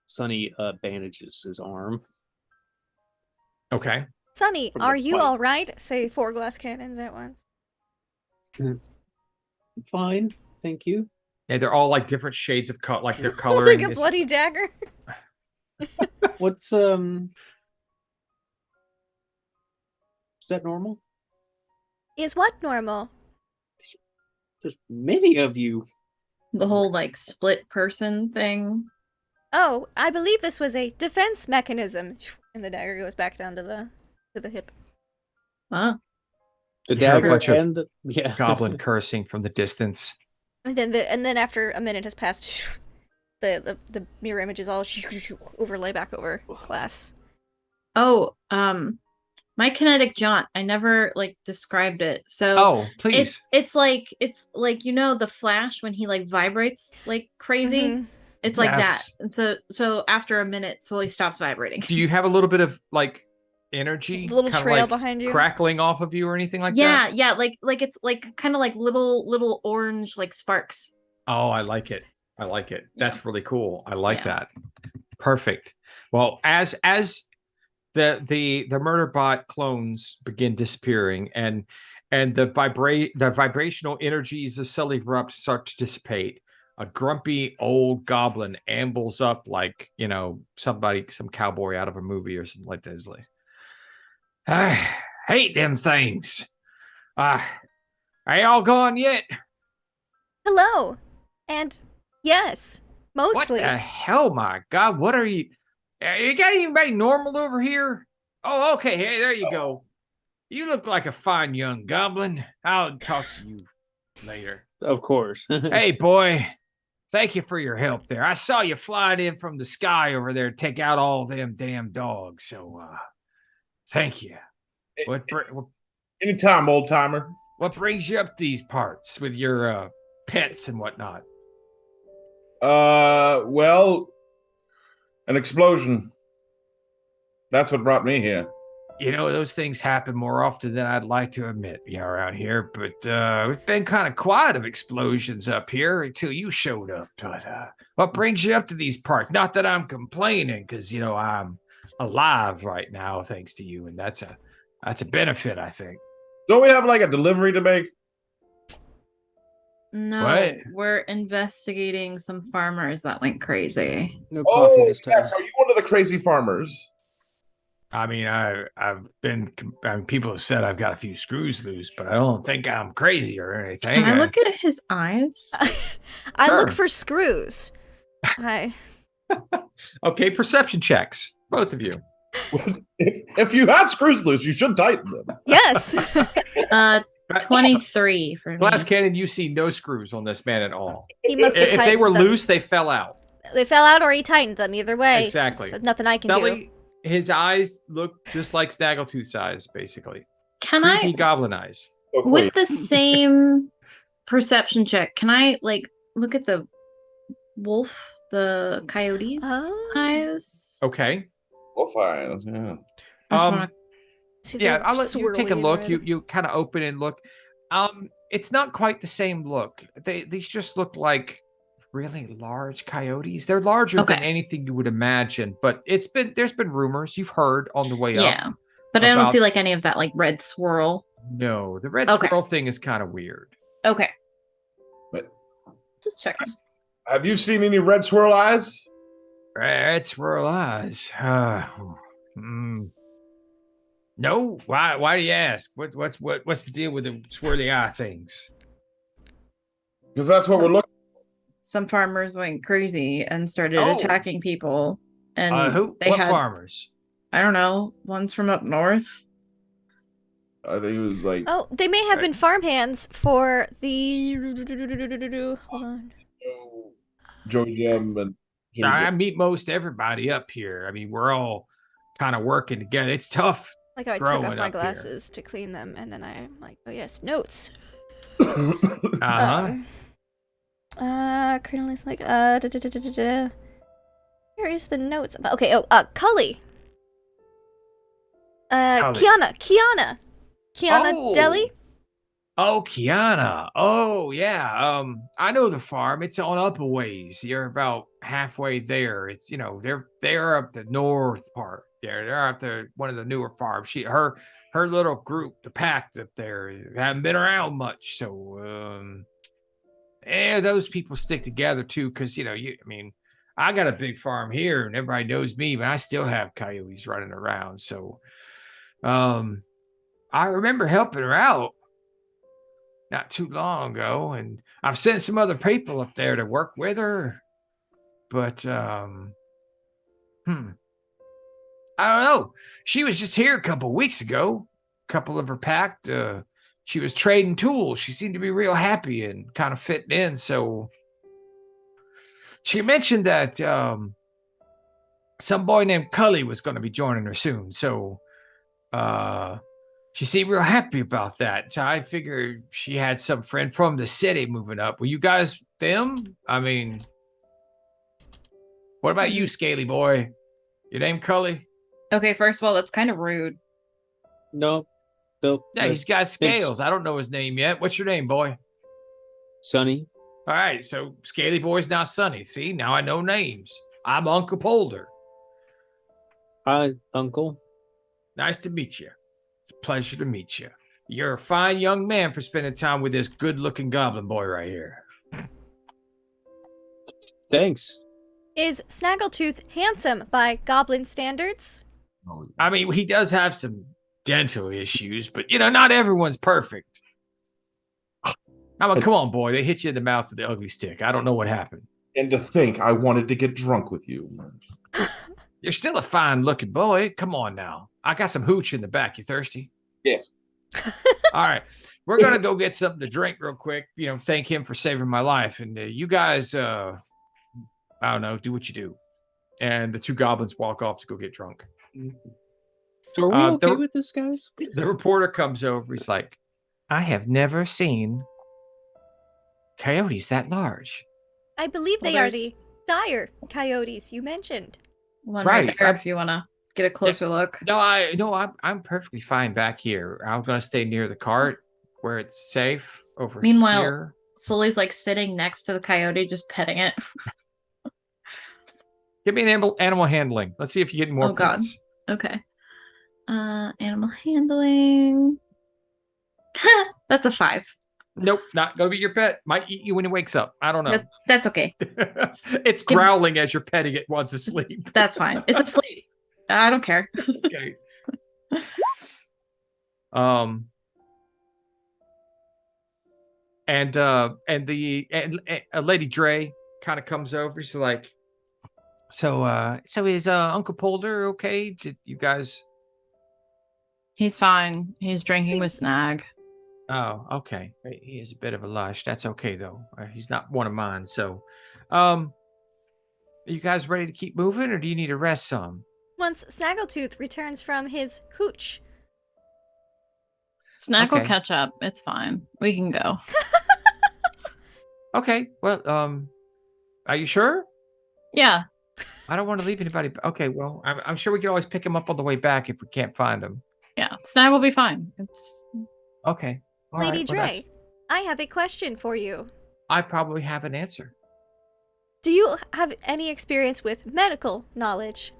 Sonny bandages his arm. Okay. Sonny, From the are you fight. all right? Say 4 glass cannons at once. Fine, thank you. Yeah, they're all like different shades of cut, like they're Like coloring. a bloody dagger. What's is that normal? Is what normal? There's many of you. The whole like split person thing. Oh, I believe this was a defense mechanism. And the dagger goes back down to the hip. Huh? The You hear a dagger bunch of and the goblin cursing from the distance. And then after a minute has passed, the mirror images all overlay back over glass. Oh, my kinetic jaunt. I never like described it. So Oh, please. it's like the Flash when he like vibrates like crazy. Mhm. It's like that. Yes. And so after a minute, slowly stops vibrating. Do you have a little bit of like energy, The little kinda trail like behind you? crackling off of you or anything like yeah, that? yeah, like it's like kind of like little orange like sparks. Oh, I like it. I like it. Yeah. That's really cool. I like Yeah. that. Perfect. Well, as the murder bot clones begin disappearing and the vibrational energies of Sully Rupt start to dissipate, a grumpy old goblin ambles up like, some cowboy out of a movie or something like that. He's like, I hate them things. Are y'all gone yet? Hello. And yes, What mostly. the hell, my God? What are you? You got anybody normal over here? Oh, okay. Hey, there you go. You look like a fine young goblin. I'll talk to you later. Of course. Hey, boy. Thank you for your help there. I saw you flying in from the sky over there to take out all them damn dogs. So, thank you. Anytime, old timer. What brings you up these parts with your pets and whatnot? Well, an explosion. That's what brought me here. Those things happen more often than I'd like to admit, around here. But we've been kind of quiet of explosions up here until you showed up. But what brings you up to these parts? Not that I'm complaining, because I'm alive right now, thanks to you, and that's a benefit, I think. Don't we have like a delivery to make? No, What? we're investigating some farmers that went crazy. No coffee Oh, this time. yes. Are you one of the crazy farmers? I mean, people have said I've got a few screws loose, but I don't think I'm crazy or anything. Can I look at his eyes? I look Sure. for screws. Okay, perception checks, both of you. If you had screws loose, you should tighten them. Yes. 23 for me. Glass cannon, you see no screws on this man at all. He must have If they tightened were them. loose, they fell out. They fell out or he tightened them. Either way. Exactly. So nothing I can do. Sully, his eyes look just like Snaggletooth's eyes, basically. Can Creepy I, goblin eyes. Oh, with wait. the same perception check, can I like look at the wolf, the coyote's Oh. eyes? Okay. Oh, fine. Yeah. I just wanna- See if Yeah, they're I'll let you take a swirly look. red. You kind of open and look. It's not quite the same look. These just look like really large coyotes. They're larger than Okay. anything you would imagine, but there's been rumors you've heard on the way up. Yeah, but I don't about- see like any of that like red swirl. No, the red Okay. swirl thing is kind of weird. Okay, But just checking. have you seen any red swirl eyes? Red swirl eyes. No. Why do you ask? What's the deal with the swirly eye things? Because that's what we're looking. Some farmers went crazy and started Oh. attacking people. And they what had, farmers? I don't know, ones from up north. I think it was like Oh, they may have been farmhands for the. Hold on. Georgia and I meet most everybody up here. I mean, we're all kind of working together. It's tough. Like how I took growing off my up here. glasses to clean them, and then I'm like, oh yes, notes. Uh-huh. Colonel is like, Where is the notes? Okay, Cully. Cully. Kiana Oh. Deli. Oh, Kiana. Oh, yeah. I know the farm. It's on up a ways. You're about halfway there. It's they're up the north part. They're up there, one of the newer farms. Her little group, the pact up there, haven't been around much. So those people stick together too, because I got a big farm here and everybody knows me, but I still have coyotes running around. So I remember helping her out not too long ago, and I've sent some other people up there to work with her. But I don't know. She was just here a couple weeks ago. A couple of her packed. She was trading tools. She seemed to be real happy and kind of fitting in. So she mentioned that some boy named Cully was going to be joining her soon. So she seemed real happy about that. So I figured she had some friend from the city moving up. Were you guys them? I mean, what about you, Scaly boy? Your name Cully? Okay, first of all, that's kind of rude. No. Nope. Yeah, he's got scales. I don't know his name yet. What's your name, boy? Sonny. All right, so Scaly boy's now Sonny. See, now I know names. I'm Uncle Polder. Hi, Uncle. Nice to meet you. It's a pleasure to meet you. You're a fine young man for spending time with this good-looking goblin boy right here. Thanks. Is Snaggletooth handsome by goblin standards? I mean, he does have some dental issues, but not everyone's perfect. I mean, come on, boy. They hit you in the mouth with the ugly stick. I don't know what happened. And to think I wanted to get drunk with you. You're still a fine-looking boy. Come on now. I got some hooch in the back. You thirsty? Yes. All right. We're going to go get something to drink real quick. Thank him for saving my life. And you guys, I don't know, do what you do. And the two goblins walk off to go get drunk. So are we okay with this, guys? The reporter comes over. He's like, I have never seen coyotes that large. I believe they are the dire coyotes you mentioned. One right there if you want to get a closer look. No, I'm perfectly fine back here. I'm going to stay near the cart where it's safe over Meanwhile, here. Sully's like sitting next to the coyote, just petting it. Give me an animal handling. Let's see if you get more points. God. Okay. Animal handling. That's a 5. Nope, not gonna be your pet. Might eat you when he wakes up. I don't know. That's okay. It's growling as you're petting it once asleep. That's fine. It's asleep. I don't care. Okay. And Lady Dre kind of comes over. She's like, so is Uncle Polder okay? Did you guys? He's fine. He's drinking with Snag. Oh, okay. He is a bit of a lush. That's okay though. He's not one of mine. So, are you guys ready to keep moving, or do you need to rest some? Once Snaggletooth returns from his hooch. Snag will catch up. It's fine. We can go. Okay. Well, are you sure? Yeah. I don't want to leave anybody. Okay. Well, I'm sure we can always pick him up on the way back if we can't find him. Yeah. Snag will be fine. It's okay. All Lady right. Dre, I have a question for you. I probably have an answer. Do you have any experience with medical knowledge?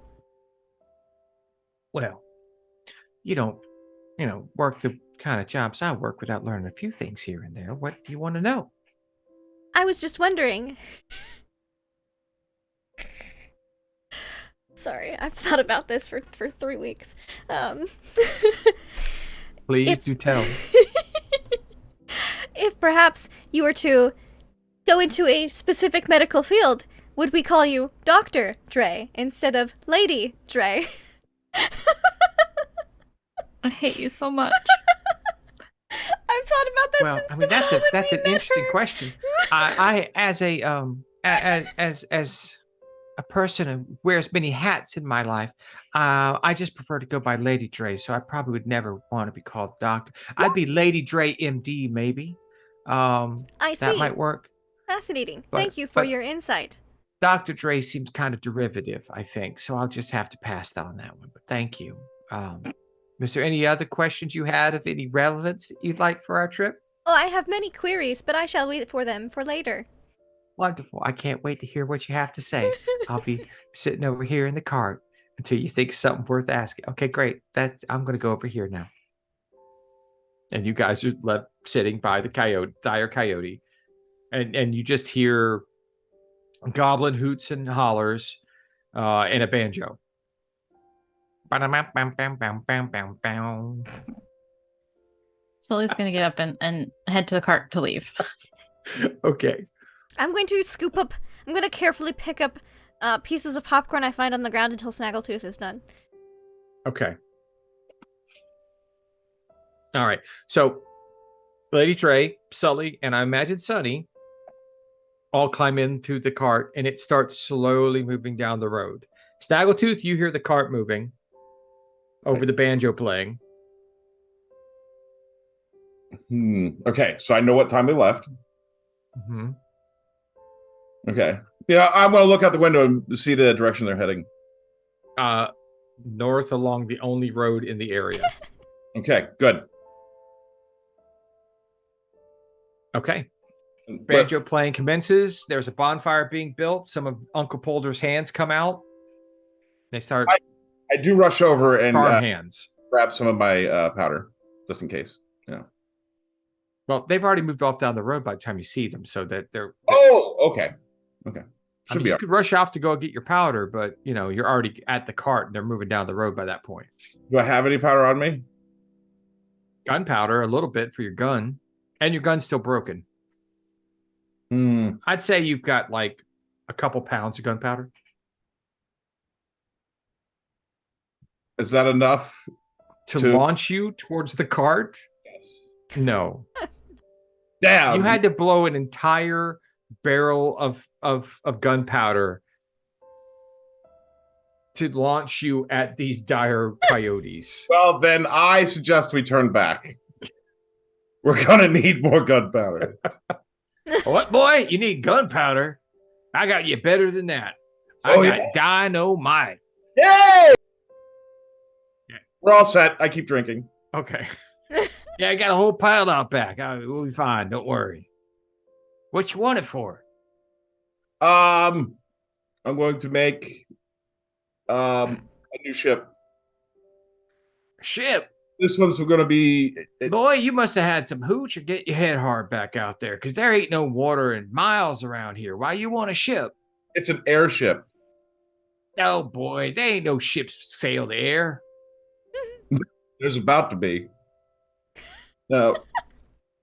Well, you don't, work the kind of jobs I work without learning a few things here and there. What do you want to know? I was just wondering. Sorry, I've thought about this for 3 weeks. Please do tell. If perhaps you were to go into a specific medical field, would we call you Dr. Dre instead of Lady Dre? I hate you so much. I've thought about that Well, since I mean the that's moment an we met interesting her. question. I as a as a person who wears many hats in my life, I just prefer to go by Lady Dre. So I probably would never want to be called Doctor. I'd be Lady Dre MD maybe. I That see. might work. Fascinating. But- Thank you for but- your insight. Dr. Dre seems kind of derivative, I think. So I'll just have to pass on that one. But thank you. Was there any other questions you had of any relevance that you'd like for our trip? Oh, I have many queries, but I shall wait for them for later. Wonderful. I can't wait to hear what you have to say. I'll be sitting over here in the cart until you think of something worth asking. Okay, great. I'm going to go over here now. And you guys are left sitting by the dire coyote. And you just hear goblin hoots and hollers and a banjo. Sully's gonna get up and head to the cart to leave. Okay. I'm going to carefully pick up pieces of popcorn I find on the ground until Snaggletooth is done. Okay. All right. So Lady Trey, Sully, and I imagine Sunny all climb into the cart and it starts slowly moving down the road. Snaggletooth, you hear the cart moving over the banjo playing. Okay, so I know what time they left. Mm-hmm. Okay. Yeah, I'm going to look out the window and see the direction they're heading. North along the only road in the area. Okay, good. Okay. But- Banjo playing commences. There's a bonfire being built. Some of Uncle Polder's hands come out. They start I do rush over and farm hands. grab some of my powder, just in case. Yeah. Well, they've already moved off down the road by the time you see them, so that they're. Oh, okay. Okay. I Should mean, be you all could rush off to go get your powder, but you're already at the cart and they're moving down the road by that point. Do I have any powder on me? Gunpowder, a little bit for your gun, and your gun's still broken. I'd say you've got like a couple pounds of gunpowder. Is that enough? To To- launch you towards the cart? Yes. No. Damn. You had to blow an entire barrel of gunpowder to launch you at these dire coyotes. Well, then I suggest we turn back. We're going to need more gunpowder. What, boy? You need gunpowder? I got you better than that. I Oh, got yeah? dynamite. Yay! Yeah. We're all set. I keep drinking. Okay. Yeah, I got a whole pile out back. We'll be fine. Don't worry. What you want it for? I'm going to make a new ship. Ship. This one's going to be Boy, you must have had some hooch or get your head hard back out there, because there ain't no water in miles around here. Why you want a ship? it's an airship. Oh boy, there ain't no ships sail the air. There's about to be. No.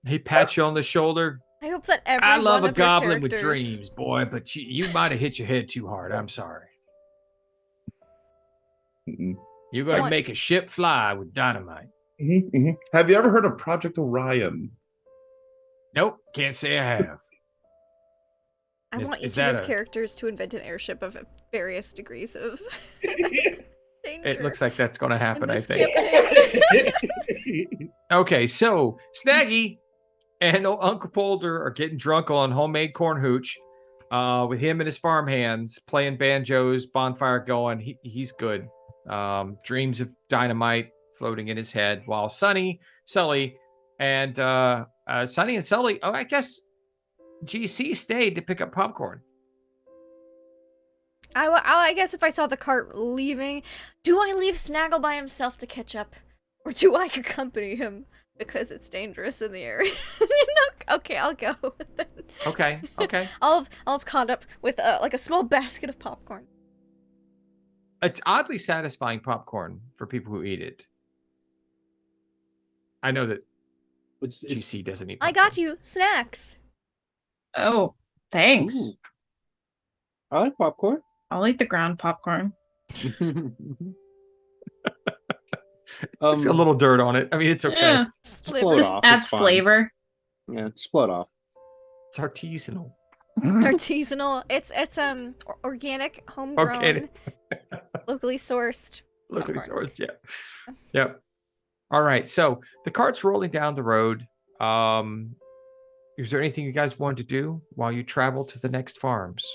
He pats you on the shoulder. I hope that every I love one a of your goblin with characters- dreams, boy, but you might have hit your head too hard. I'm sorry. Mm-mm. You're gonna What? make a ship fly with dynamite. Have you ever heard of Project Orion? Nope, can't say I have. I Is- want is each that of his a- characters to invent an airship of various degrees of danger. It looks like that's gonna happen, I this think. campaign. Okay, so Snaggy and Uncle Polder are getting drunk on homemade corn hooch, with him and his farm hands playing banjos, bonfire going. He's good. Dreams of dynamite floating in his head, while Sully, and Sunny and Sully. Oh, I guess GC stayed to pick up popcorn. I guess if I saw the cart leaving, do I leave Snaggle by himself to catch up? Or do I accompany him because it's dangerous in the area? Okay, I'll go. Okay. I'll have caught up with like a small basket of popcorn. It's oddly satisfying popcorn for people who eat it. I know that It's GC doesn't eat I popcorn. got you snacks. Oh, Thanks. Ooh. I like popcorn. I'll eat the ground popcorn. It's a little dirt on it. I mean, it's okay. Yeah. Just blow it Just off, adds it's fine. flavor. Yeah, split off. It's artisanal. artisanal. It's organic, homegrown, Organic. locally sourced. Locally popcorn. sourced, yeah. Yep. All right. So the cart's rolling down the road. Is there anything you guys wanted to do while you travel to the next farms?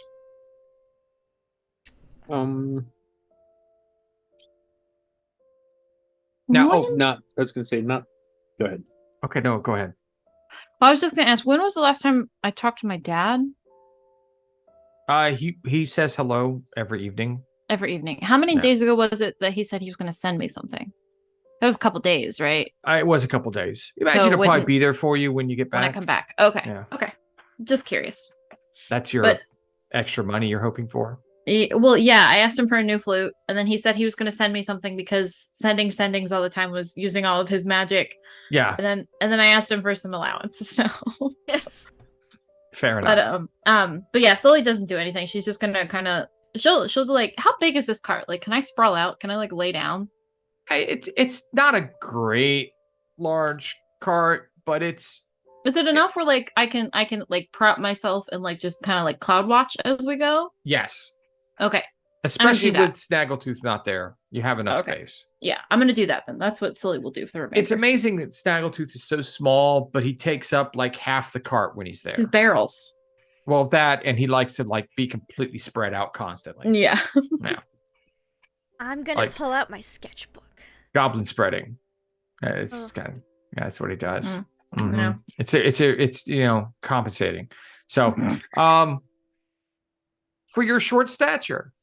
Now, When- oh, Not. I was gonna say not. Go ahead. okay, no, go ahead. I was just gonna ask, when was the last time I talked to my dad? He says hello every evening. Every evening. How many Yeah. days ago was it that he said he was gonna send me something? That was a couple days, right? It was a couple days. Imagine So it'll probably when- be there for you when you get When back. I come back. Okay. Yeah. Okay. Just curious. That's your But- extra money you're hoping for. Well, yeah, I asked him for a new flute, and then he said he was going to send me something because sending sendings all the time was using all of his magic. Yeah, And then I asked him for some allowance. So, Yes. fair enough. but yeah, Sully doesn't do anything. She's just gonna kind of she'll do like, how big is this cart? Like, can I sprawl out? Can I like lay down? It's not a great large cart, but it's Is it enough where like I can like prop myself and like just kind of like cloud watch as we go? yes. Okay. Especially that. with Snaggletooth not there, you have enough Okay. space. Yeah, I'm gonna do that then. That's what Sully will do for the remainder. It's amazing that Snaggletooth is so small, but he takes up like half the cart when he's there. It's his barrels. Well, that and he likes to like be completely spread out constantly. Yeah. Yeah, I'm gonna Like- pull out my sketchbook. goblin spreading. It's kind of that's what he does. Mm. Mhm. Yeah. It's compensating. So, for your short stature,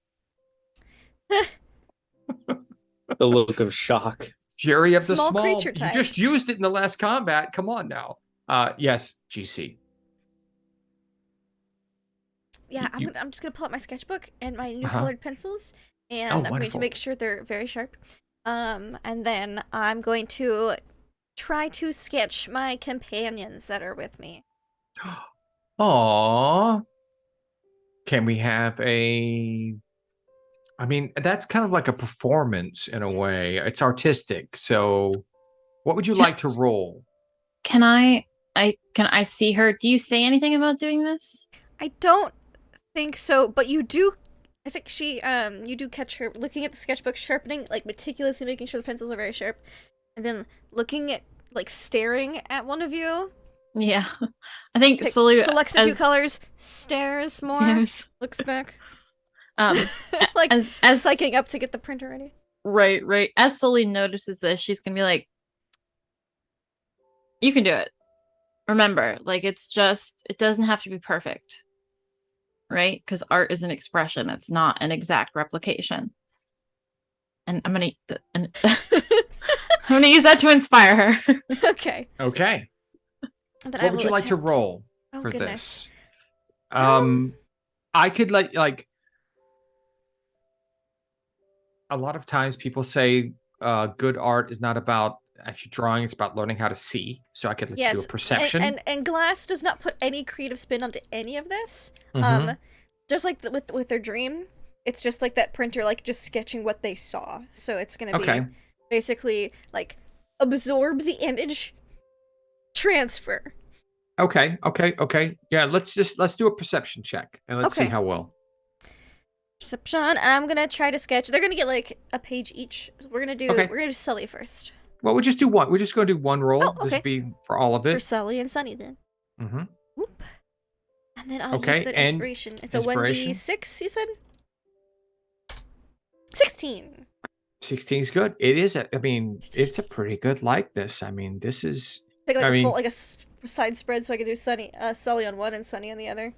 The look of shock. Fury of the Small Small. creature You type. just used it in the last combat. Come on now. Yes, GC. Yeah, You- I'm just gonna pull out my sketchbook and my new Uh-huh. colored pencils, and Oh, I'm going to wonderful. make sure they're very sharp. And then I'm going to try to sketch my companions that are with me. Aw. Can we have a? I mean, that's kind of like a performance in a way. It's artistic. So, what would you like to roll? Can I see her? Do you say anything about doing this? I don't think so, but you do. I think you do catch her looking at the sketchbook, sharpening, like meticulously making sure the pencils are very sharp, and then looking at, like, staring at one of you. Yeah. I think Sully Selects a few as- colors, stares more, stares. looks back, Um like as psyching up to get the printer ready. right. As Sully notices this, she's gonna be like, you can do it. Remember, like, it doesn't have to be perfect. Right? Because art is an expression, it's not an exact replication. And I'm gonna use that to inspire her. Okay. Okay. And then I What would you will like to attempt- roll Oh, for goodness. this? I could like a lot of times people say good art is not about actually drawing, it's about learning how to see. So I could let you do a perception. And Glass does not put any creative spin onto any of this. Mhm. Just like with their dream, it's just like that printer, like, just sketching what they saw. So it's gonna Okay. be basically like absorb the image, transfer. Okay. Yeah, let's do a perception check and let's see Okay. how well. Perception, and I'm gonna try to sketch. They're gonna get like a page each. So we're gonna do Sully first. Well, we'll just do one. We're just going to do one roll. Oh, This okay. would be for all of For it. Sully and Sunny then. Mm-hmm. Whoop. And then I'll Okay, use the and inspiration. It's a inspiration? 1d6, you said? 16. 16 is good. It is. I mean, it's a pretty good likeness. I mean, this is. Pick like I a mean- full, like a side spread, so I can do Sully on one and Sunny on the other.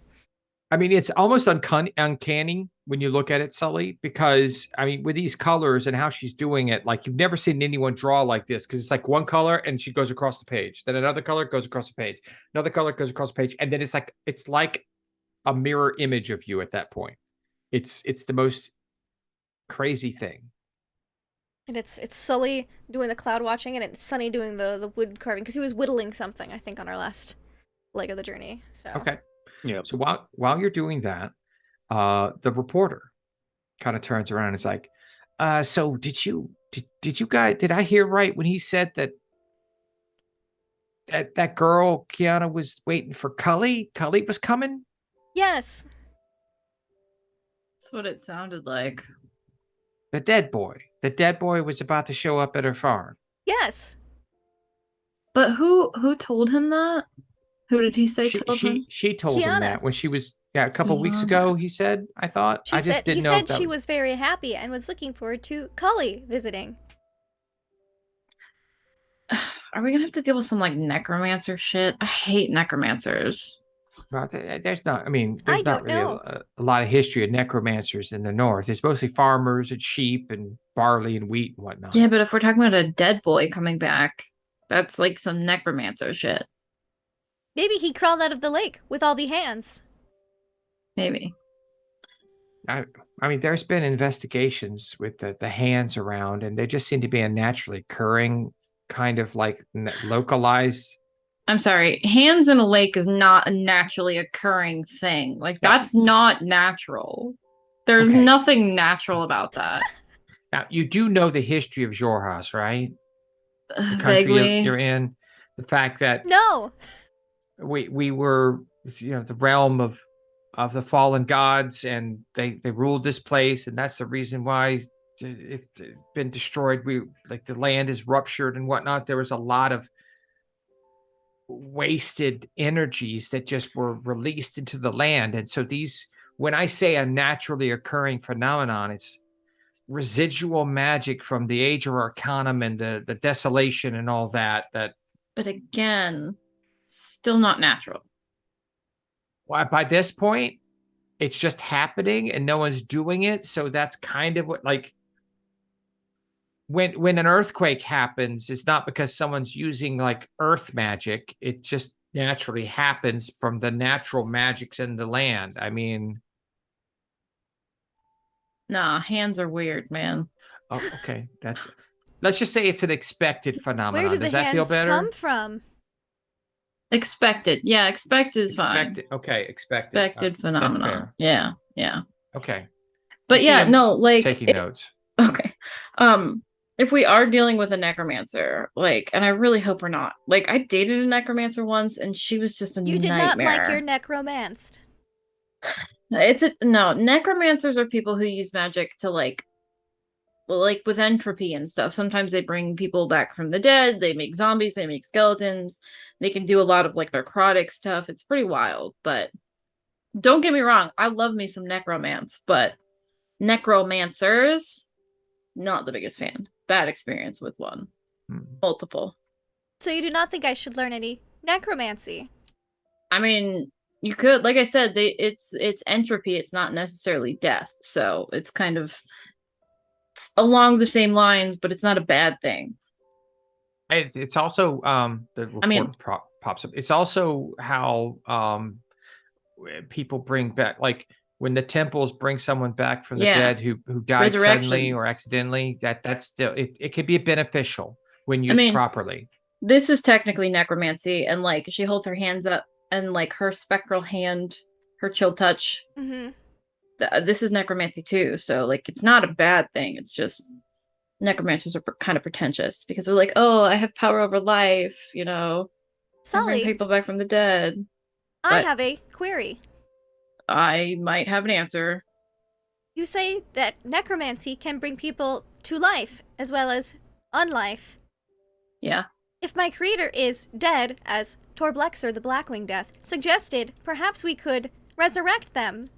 I mean, it's almost uncanny when you look at it, Sully, because I mean, with these colors and how she's doing it, like you've never seen anyone draw like this, because it's like one color and she goes across the page, then another color goes across the page, another color goes across the page, and then it's like a mirror image of you at that point. It's the most crazy thing. And it's Sully doing the cloud watching, and it's Sunny doing the wood carving, because he was whittling something, I think, on our last leg of the journey. So Okay. Yeah. So while you're doing that, the reporter kind of turns around and is like, so did you guys, did I hear right when he said that girl Kiana was waiting for Cully? Cully was coming? Yes. That's what it sounded like. The dead boy. The dead boy was about to show up at her farm. Yes. But who told him that? Who did he say told him? She told him Kiana. that when she was a couple weeks Kiana. ago, he said, I thought. I just didn't He know if said that she was very happy and was looking forward to Cully visiting. Are we gonna have to deal with some like necromancer shit? I hate necromancers. Well, there's not. I mean, I there's not don't really know. a lot of history of necromancers in the north. It's mostly farmers and sheep and barley and wheat and whatnot. Yeah, but if we're talking about a dead boy coming back, that's like some necromancer shit. Maybe he crawled out of the lake with all the hands. Maybe. I mean, there's been investigations with the hands around, and they just seem to be a naturally occurring kind of like localized. I'm sorry. Hands in a lake is not a naturally occurring thing. Like that's not natural. There's Okay. nothing natural about that. Now, you do know the history of Jorhas, right? The country Vaguely. you're in. The fact that No. we were, the realm of the fallen gods, and they ruled this place, and that's the reason why it's been destroyed. The land is ruptured and whatnot. There was a lot of wasted energies that just were released into the land, and so when I say a naturally occurring phenomenon, it's residual magic from the Age of Arcanum and the desolation and all that. But again, still not natural. By this point, it's just happening and no one's doing it. So that's kind of what, like, when an earthquake happens, it's not because someone's using like earth magic. It just naturally happens from the natural magics in the land. I mean, Nah, hands are weird, man. oh, okay. Let's just say it's an expected phenomenon. Where do Does the that feel hands better? come from? Expected. Yeah, expected is fine. Okay, expected. Expected phenomenon. That's fair. Yeah, yeah. Okay. But See, yeah, I'm no, like taking notes. Okay. If we are dealing with a necromancer, like, and I really hope we're not. Like, I dated a necromancer once, and she was just a You did nightmare. not like your necromanced. No, necromancers are people who use magic to like with entropy and stuff. Sometimes they bring people back from the dead, they make zombies, they make skeletons, they can do a lot of like necrotic stuff. It's pretty wild, but don't get me wrong, I love me some necromance, but necromancers, not the biggest fan. Bad experience with one. Multiple. So you do not think I should learn any necromancy? I mean, you could, like I said, it's entropy, it's not necessarily death. So it's kind of along the same lines, but it's not a bad thing. It's also the report pops up. It's also how people bring back, like when the temples bring someone back from the dead who died suddenly or accidentally. That's still it could be beneficial when used properly. This is technically necromancy, and like she holds her hands up, and like her spectral hand, her chill touch. Mm-hmm. This is necromancy too, so like it's not a bad thing. It's just necromancers are kind of pretentious because they're like, oh, I have power over life, Sully, bring people back from the dead. I have a query. I might have an answer. You say that necromancy can bring people to life as well as unlife. Yeah. If my creator is dead, as Torblexer the Blackwing Death suggested, perhaps we could resurrect them.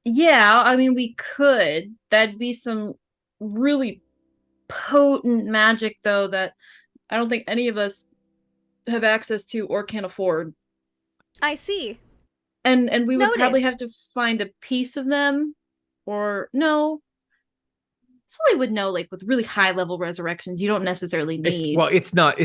Yeah, I mean, we could. That'd be some really potent magic, though, that I don't think any of us have access to or can afford. I see. And we would Noted. probably have to find a piece of them, or no. Sully would know, like with really high level resurrections, you don't necessarily need. It's not.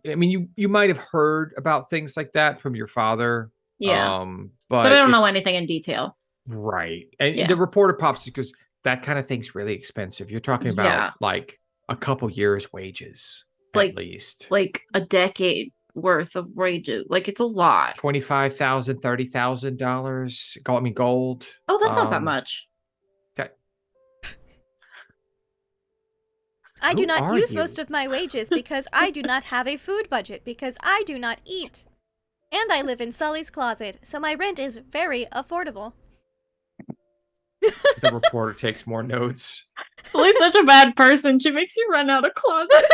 I mean, you might have heard about things like that from your father. Yeah. But I don't know anything in detail. Right. And the reporter pops because that kind of thing's really expensive. You're talking about like a couple years' wages. Like- at least. Like a decade worth of wages. Like it's a lot. $25,000, $30,000. I mean, gold. Oh, that's not that much. Okay. I do Who not are use you? most of my wages because I do not have a food budget because I do not eat. And I live in Sully's closet, so my rent is very affordable. The reporter takes more notes. Sully's such a bad person. She makes you run out of closet.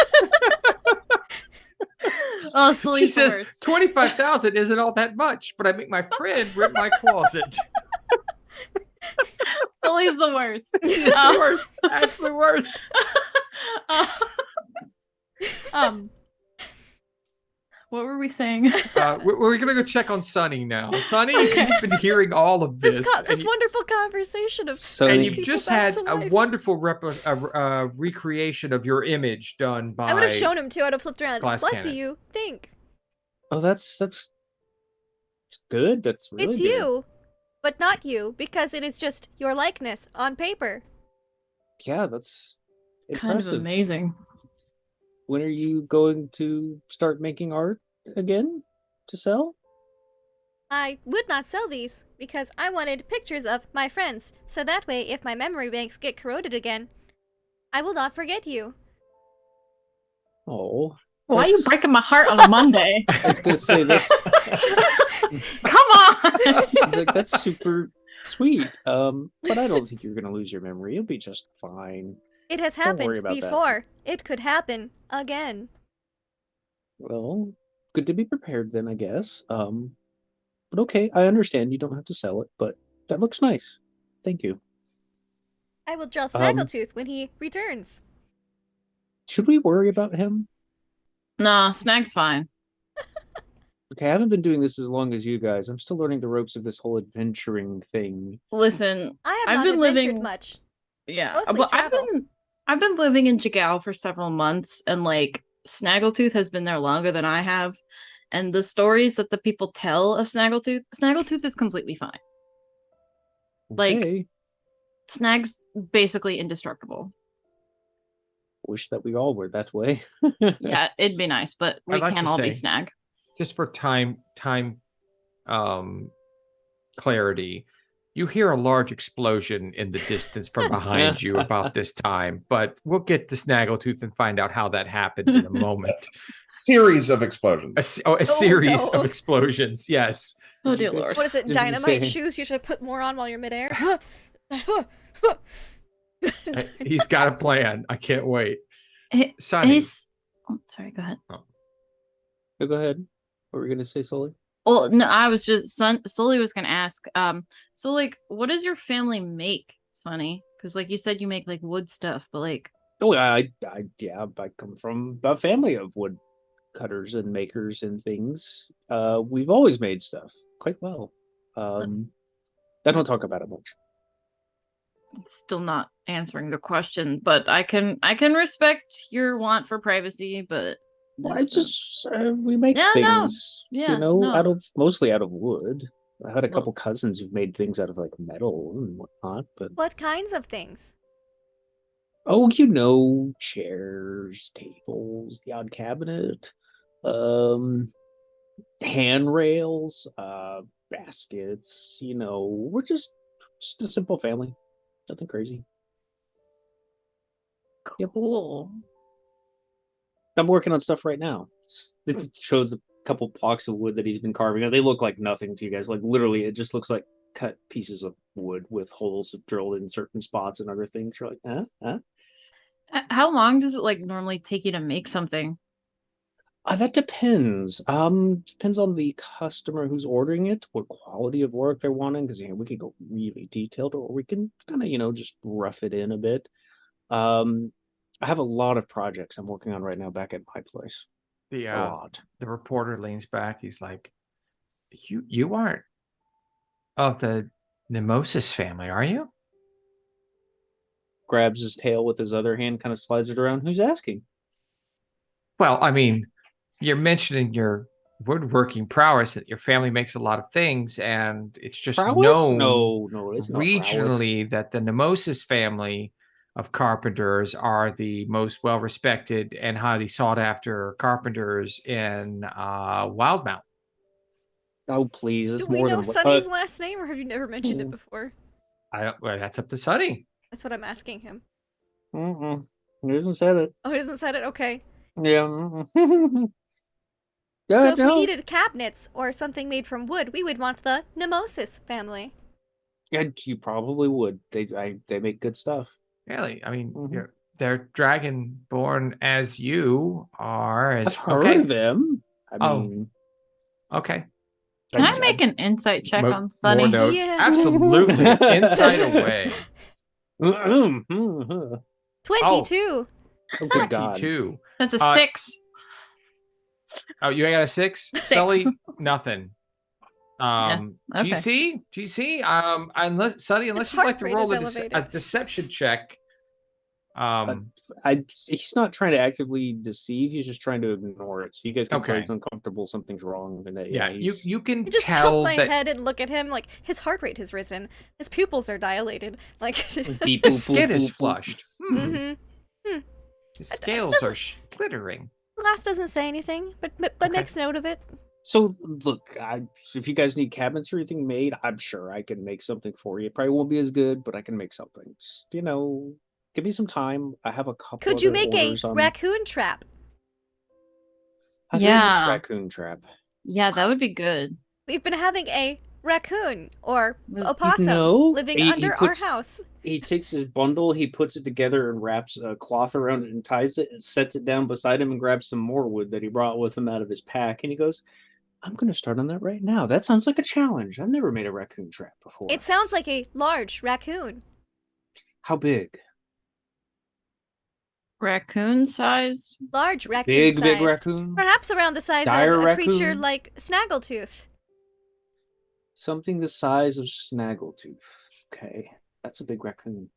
Oh, Sully's She the says worst. 25,000 isn't all that much, but I make my friend rip my closet. Sully's the worst. It's the worst. That's the worst. What were we saying? We're gonna go check on Sunny now. Sunny, you've been hearing all of this. This wonderful conversation of So And bringing you've people just back had to a life. wonderful recreation of your image done by. I would have shown him too. I'd have flipped around. Glass What cannon. do you think? Oh, that's good. That's really It's good. you, but not you, because it is just your likeness on paper. Yeah, that's Kind of impressive. amazing. When are you going to start making art again to sell? I would not sell these because I wanted pictures of my friends, so that way, if my memory banks get corroded again, I will not forget you. Oh, Why are you That's- breaking my heart on a Monday? I was gonna say that's Come on. I was like, that's super sweet. But I don't think you're gonna lose your memory. You'll be just fine. It has Don't worry happened about that. before. It could happen again. Well, good to be prepared then, I guess. But okay, I understand you don't have to sell it, but that looks nice. Thank you. I will draw Snaggletooth when he returns. Should we worry about him? Nah, Snag's fine. Okay, I haven't been doing this as long as you guys. I'm still learning the ropes of this whole adventuring thing. Listen, I have I've not been adventured living- much. yeah, Mostly well, travel. I've been living in Jigao for several months, and like Snaggletooth has been there longer than I have. And the stories that the people tell of Snaggletooth is completely fine. Like- Okay. Snag's basically indestructible. Wish that we all were that way. Yeah, it'd be nice, but we I'd like can't to all be say- Snag. Just for time clarity, you hear a large explosion in the distance from behind you about this time, but we'll get to Snaggletooth and find out how that happened in a moment. Series of explosions. A series no. of explosions, yes. Oh Did you dear guys- lord. What is it? Just to Dynamite say- shoes you should put more on while you're midair? He's got a plan. I can't wait. He- Sonny, He's oh, sorry, go ahead. Oh, go ahead. What were you gonna say, Sully? Well, no, I was just Sully was gonna ask. So like, what does your family make, Sonny? Because like you said, you make like wood stuff, but like, Oh, I come from a family of wood cutters and makers and things. We've always made stuff quite well. I don't talk about it much. it's still not answering the question. But I can respect your want for privacy, but I just we make Yeah, no. things, Yeah, you know, no. mostly out of wood. I had a Well- couple cousins who've made things out of like metal and whatnot, but What kinds of things? oh, you know, chairs, tables, the odd cabinet, handrails, baskets. You know, we're just a simple family, nothing crazy. cool. I'm working on stuff right now. It shows a couple blocks of wood that he's been carving. They look like nothing to you guys. Like literally, it just looks like cut pieces of wood with holes drilled in certain spots and other things. You're like, huh? How long does it like normally take you to make something? That depends. Depends on the customer who's ordering it, what quality of work they're wanting. Because we can go really detailed, or we can kind of just rough it in a bit. I have a lot of projects I'm working on right now back at my place. The A lot. the reporter leans back. He's like, "You aren't of the Nemosis family, are you?" Grabs his tail with his other hand, kind of slides it around. Who's asking? Well, I mean, you're mentioning your woodworking prowess. That your family makes a lot of things, and it's just Prowess? known No, it's not prowess. regionally that the Nemosis family of carpenters are the most well-respected and highly sought-after carpenters in Wildmount. Oh, please. It's Do we more know than Sunny's last name, or have you never mentioned it before? Well, that's up to Sunny. That's what I'm asking him. Mm-mm. He hasn't said it. Oh, he hasn't said it? Okay. Yeah. Mm-mm. Yeah, So if we no. needed cabinets or something made from wood, we would want the Nemesis family. Yeah, you probably would. They make good stuff. Really? I mean, Mhm. they're dragonborn as you are. I've heard of them. I Oh. mean, Okay. Can I make an insight check on More Sunny? notes. Yeah. Absolutely. Insight away. 22. oh, good God. 22. That's a Uh, 6. Oh, you got a 6? 6. Sully, nothing. okay. GC, unless Sunny, unless His you'd like heart to rate roll is a elevated. deception check. He's not trying to actively deceive. He's just trying to ignore it. So you guys can tell Okay. he's uncomfortable. Something's wrong. And that, Yeah, he's... you can I just tell tilt my that head and look at him like his heart rate has risen. His pupils are dilated. Like, Beep, the boop, skin boop, is boop, boop. flushed. mm-hmm. The scales are glittering. Glass doesn't say anything, but Okay. makes note of it. So look, if you guys need cabinets or anything made, I'm sure I can make something for you. It probably won't be as good, but I can make something. Just, give me some time. I have a couple. Could you other make a orders on... raccoon trap? How do you make a Yeah. raccoon trap. Yeah, that would be good. We've been having a raccoon or Was- a possum No, living he under puts- our house. He takes his bundle, he puts it together and wraps a cloth around it and ties it and sets it down beside him and grabs some more wood that he brought with him out of his pack. And he goes, I'm going to start on that right now. That sounds like a challenge. I've never made a raccoon trap before. It sounds like a large raccoon. How big? Raccoon sized? Large raccoon Big sized. raccoon? Perhaps around the size Dire of a creature raccoon? like Snaggletooth. Something the size of Snaggletooth. Okay, that's a big raccoon.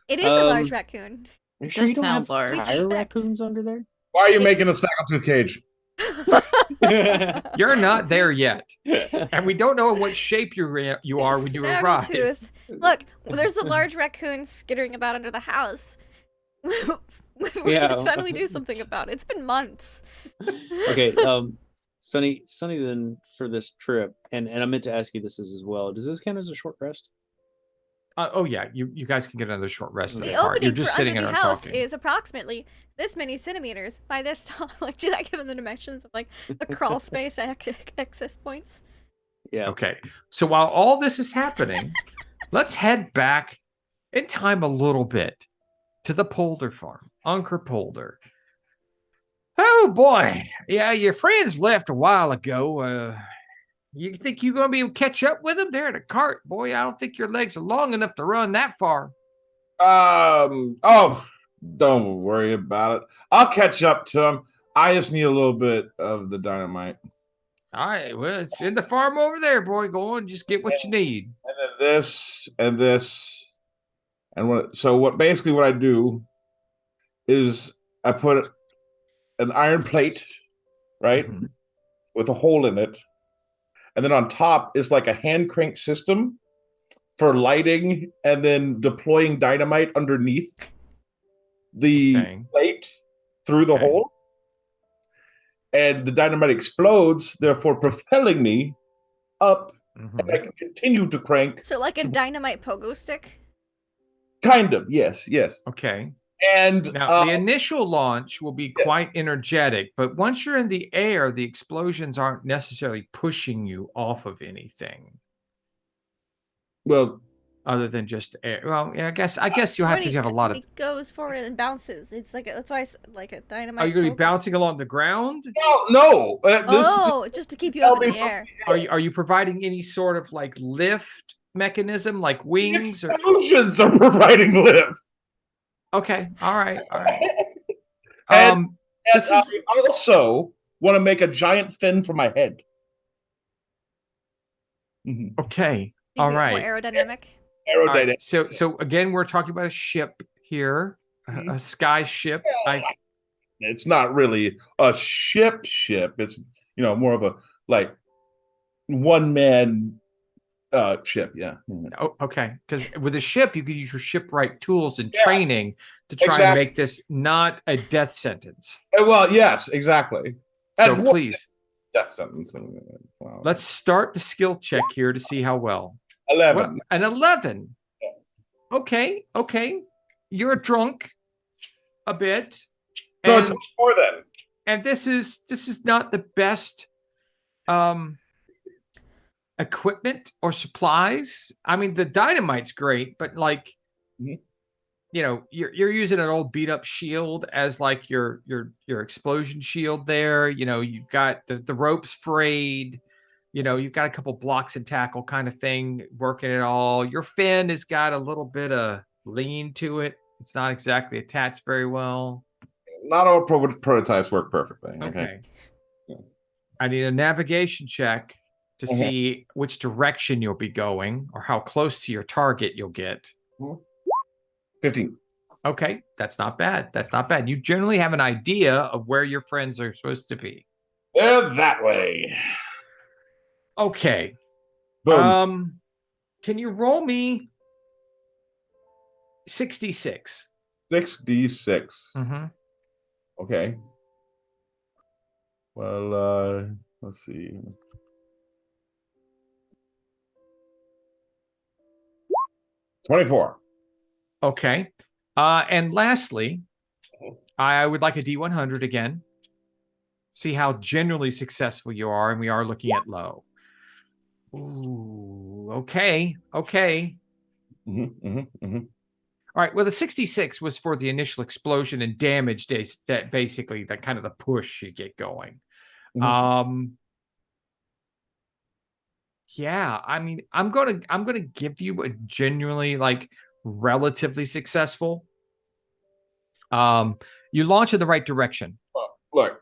It is a large Um, raccoon. Are you It sure you does don't sound have large. We dire suspect. raccoons under there? Why are you making a snaggletooth cage? You're not there yet, and we don't know in what shape you are when you arrive. Snaggletooth. Look, there's a large raccoon skittering about under the house. Let's finally do something about it. It's been months. Okay, Sunny, then for this trip, and I meant to ask you this as well. Does this count as a short rest? Oh yeah, you guys can get another short rest in The the car. You're opening just for sitting under in the our house talking. is approximately this many centimeters by this tall. Like, did I give him the dimensions of like the crawl space access points? Yeah. Okay, so while all this is happening, let's head back in time a little bit to the Polder farm, Uncle Polder. Oh boy, yeah, your friends left a while ago. You think you're gonna be able to catch up with them? They're in a cart, boy. I don't think your legs are long enough to run that far. Oh, don't worry about it. I'll catch up to him. I just need a little bit of the dynamite. All right, well, it's in the farm over there, boy. Go on, just get what you need. And then this and this. And what I do is I put an iron plate, right? Mhm. With a hole in it. And then on top is like a hand crank system for lighting and then deploying dynamite underneath the Okay. plate through the Okay. hole. And the dynamite explodes, therefore propelling me up, Mhm. and I can continue to crank. So like a dynamite pogo stick. Kind of, yes. Okay. And Now, the initial launch will be quite energetic, but once you're in the air, the explosions aren't necessarily pushing you off of anything well, other than just air. Well, yeah, I guess you have to have a lot of. It goes forward and bounces. It's like that's why it's like a dynamite. Are you going to be pogo bouncing along the ground? no. Oh, just to keep you up in the air. Are you providing any sort of like lift mechanism, like wings? Or... Explosions are providing lift. Okay, all right. And This is- I also want to make a giant fin for my head. Mhm. Okay, Be all more right. aerodynamic. All Aerodynamic. right. So again, we're talking about a ship here, a sky ship. It's not really a ship. It's more of a like one man Ship, yeah. Oh, okay. Because with a ship, you can use your shipwright tools and Yeah, training to try and exactly. make this not a death sentence. Well, yes, exactly. So And what please, death sentence? Wow. let's start the skill check here to see how well. 11. An 11. Okay, okay. You're drunk a bit. So And, it's more then. and this is not the best equipment or supplies. I mean, the dynamite's great, but like, Mhm. you know, you're using an old beat up shield as like your explosion shield there. You know, you've got the ropes frayed. You know, you've got a couple blocks and tackle kind of thing working it all. Your fin has got a little bit of lean to it. It's not exactly attached very well. Not all prototypes work perfectly. Okay. Yeah. I need a navigation check to Okay. see which direction you'll be going or how close to your target you'll get. 15. Okay, that's not bad. That's not bad. You generally have an idea of where your friends are supposed to be. They're that way. Okay. Boom. Can you roll me 66? 6d6. Mm-hmm. Okay. Well, let's see. 24. Okay. And lastly, I would like a D100 again. See how generally successful you are, and we are looking at low. Ooh, okay. Okay. All right. Well, the 66 was for the initial explosion and damage that basically that kind of the push you get going. Yeah, I mean, I'm gonna give you a genuinely like relatively successful. You launch in the right direction. Look,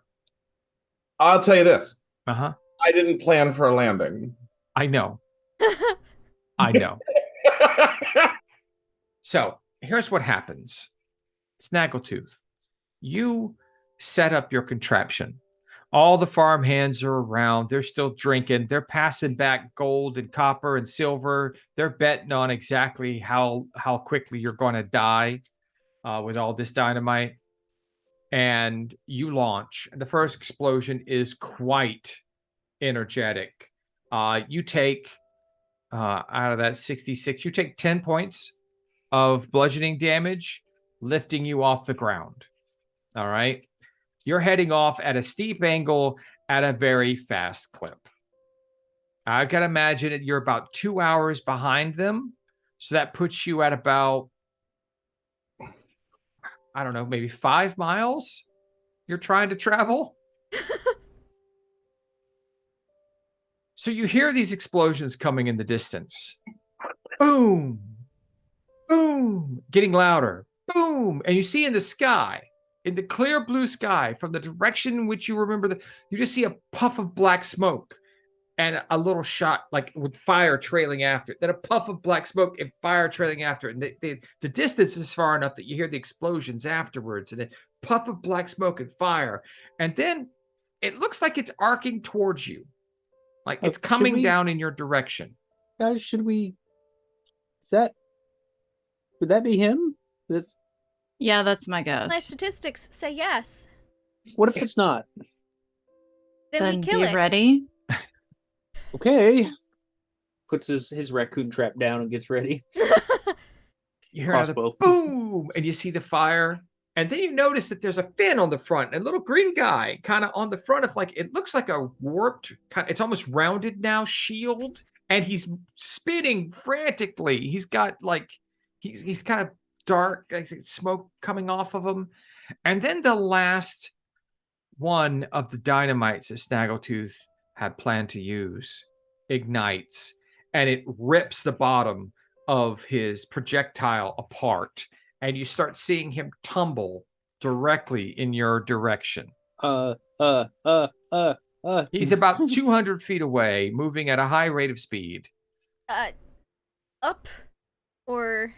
I'll tell you this. Uh-huh. I didn't plan for a landing. I know. I know. So here's what happens. Snaggletooth, you set up your contraption. All the farm hands are around. They're still drinking. They're passing back gold and copper and silver. They're betting on exactly how quickly you're going to die with all this dynamite. And you launch. The first explosion is quite energetic. You take out of that 66, you take 10 points of bludgeoning damage, lifting you off the ground. All right. You're heading off at a steep angle at a very fast clip. I can imagine that you're about 2 hours behind them. So that puts you at about, I don't know, maybe 5 miles you're trying to travel. So you hear these explosions coming in the distance. Boom, boom, getting louder. Boom. And you see in the sky, in the clear blue sky, from the direction in which you remember, you just see a puff of black smoke and a little shot, like with fire trailing after it. Then a puff of black smoke and fire trailing after it. And the distance is far enough that you hear the explosions afterwards, and then puff of black smoke and fire. And then it looks like it's arcing towards you. Like it's coming down in your direction. Guys, would that be him? Yeah, that's my guess. My statistics say yes. What if it's not? Then we kill be it. ready. Okay. Puts his raccoon trap down and gets ready. You hear the boom, and you see the fire. And then you notice that there's a fin on the front, and a little green guy kind of on the front of, like, it looks like a warped, it's almost rounded now, shield. And he's spinning frantically. He's got like, he's kind of dark, like smoke coming off of him. And then the last one of the dynamites that Snaggletooth had planned to use ignites, and it rips the bottom of his projectile apart. And you start seeing him tumble directly in your direction. He's about 200 feet away, moving at a high rate of speed. Up or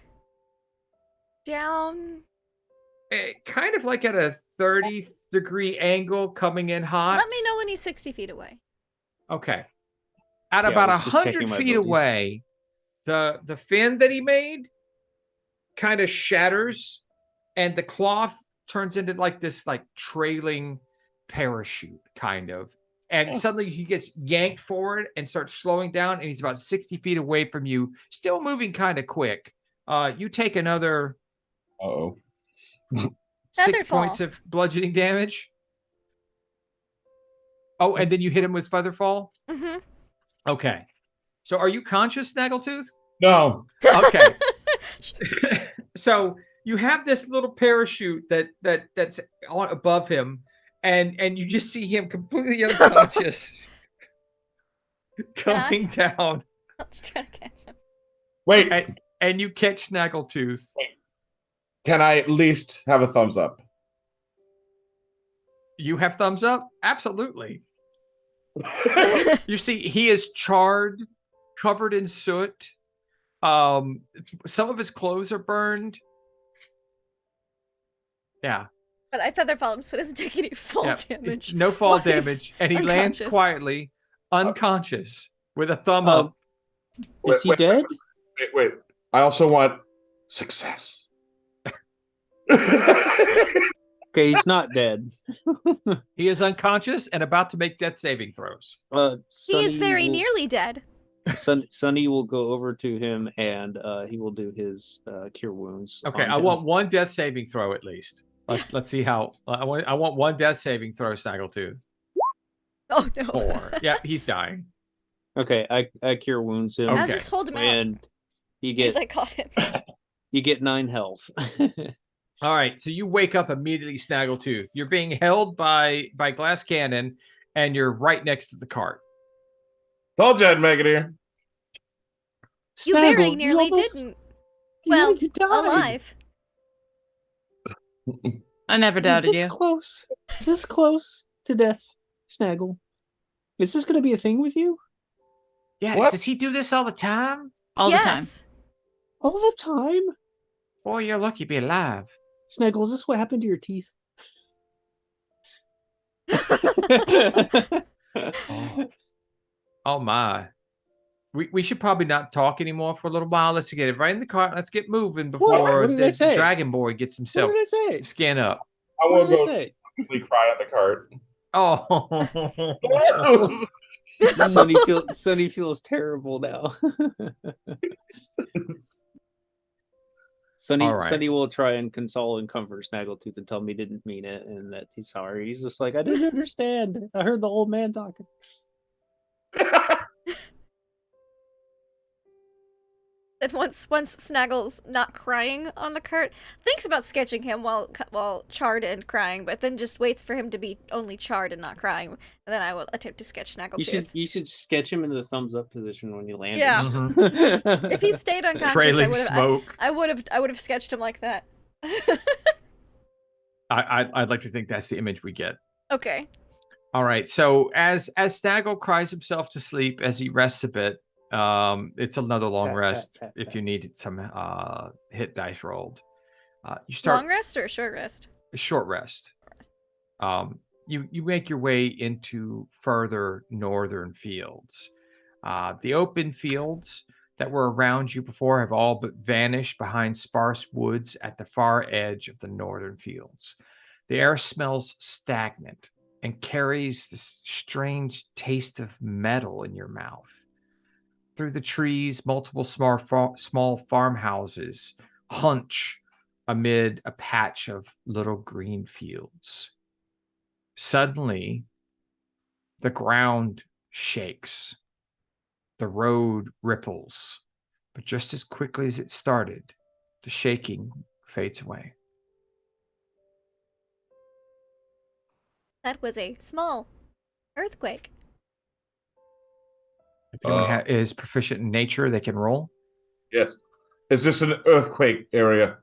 down? Kind of like at a 30-degree angle, coming in hot. Let me know when he's 60 feet away. Okay. At Yeah, I about was just checking 100 my feet abilities. away, the fin that he made kind of shatters, and the cloth turns into like this like trailing parachute kind of. And suddenly he gets yanked forward and starts slowing down, and he's about 60 feet away from you, still moving kind of quick. You take another Uh-oh. 6 Featherfall. points of bludgeoning damage. Oh, and then you hit him with Featherfall? Mm-hmm. Okay. So are you conscious, Snaggletooth? No. Okay. So you have this little parachute that's on above him, and you just see him completely unconscious coming down, I'll just try to catch him. Wait, and you catch Snaggletooth. can I at least have a thumbs up? You have thumbs up? Absolutely. You see, he is charred, covered in soot. Some of his clothes are burned. Yeah. But I featherfall him, so it doesn't take any fall damage. No fall While he's damage. And he lands unconscious. quietly, unconscious, with a thumb up. Is he dead? Wait. I also want success. Okay, he's not dead. He is unconscious and about to make death saving throws. He is very nearly dead. Sonny will go over to him and he will do his cure wounds. Okay, on I him. want one death saving throw at least. Let's see how. I want one death saving throw, Snaggletooth. Oh no. 4. Yeah, he's dying. Okay, I cure wounds him. Okay. I'll just hold him out. And you Because get I caught him. you get 9 health. All right, so you wake up immediately, Snaggletooth. You're being held by Glass Cannon, and you're right next to the cart. Told you I'd make it here. You very Snaggle, nearly almost- didn't. Well, you died. alive. I never doubted you. This close to death, Snaggle. Is this going to be a thing with you? Yeah, What? does he do this all the time? All the time. Yes. All the time? Boy, you're lucky to be alive. Snaggle, is this what happened to your teeth? Oh my. We should probably not talk anymore for a little while. Let's get it right in the cart. Let's get moving before What did I the say? Dragon Boy gets What himself did I say? skin up. I What want to did I go say? quickly cry on the cart. Oh. Sonny feels terrible now. All right. Sonny will try and console and comfort Snaggletooth and tell him he didn't mean it and that he's sorry. He's just like, I didn't understand. I heard the old man talking. And once Snaggle's not crying on the cart, thinks about sketching him while charred and crying, but then just waits for him to be only charred and not crying, and then I will attempt to sketch Snaggletooth. You should sketch him in the thumbs up position when you land. Yeah. Mhm. If he stayed unconscious, Trailing smoke. I would have sketched him like that. I'd like to think that's the image we get. Okay. All right. So as Snaggle cries himself to sleep as he rests a bit, it's another long rest if you need some hit dice rolled. You start Long rest or short rest? a short rest. You make your way into further northern fields. The open fields that were around you before have all but vanished behind sparse woods at the far edge of the northern fields. The air smells stagnant and carries this strange taste of metal in your mouth. Through the trees, multiple small farmhouses hunch amid a patch of little green fields. Suddenly, the ground shakes. The road ripples. But just as quickly as it started, the shaking fades away. That was a small earthquake. If anyone is proficient in nature, they can roll. Yes. Is this an earthquake area?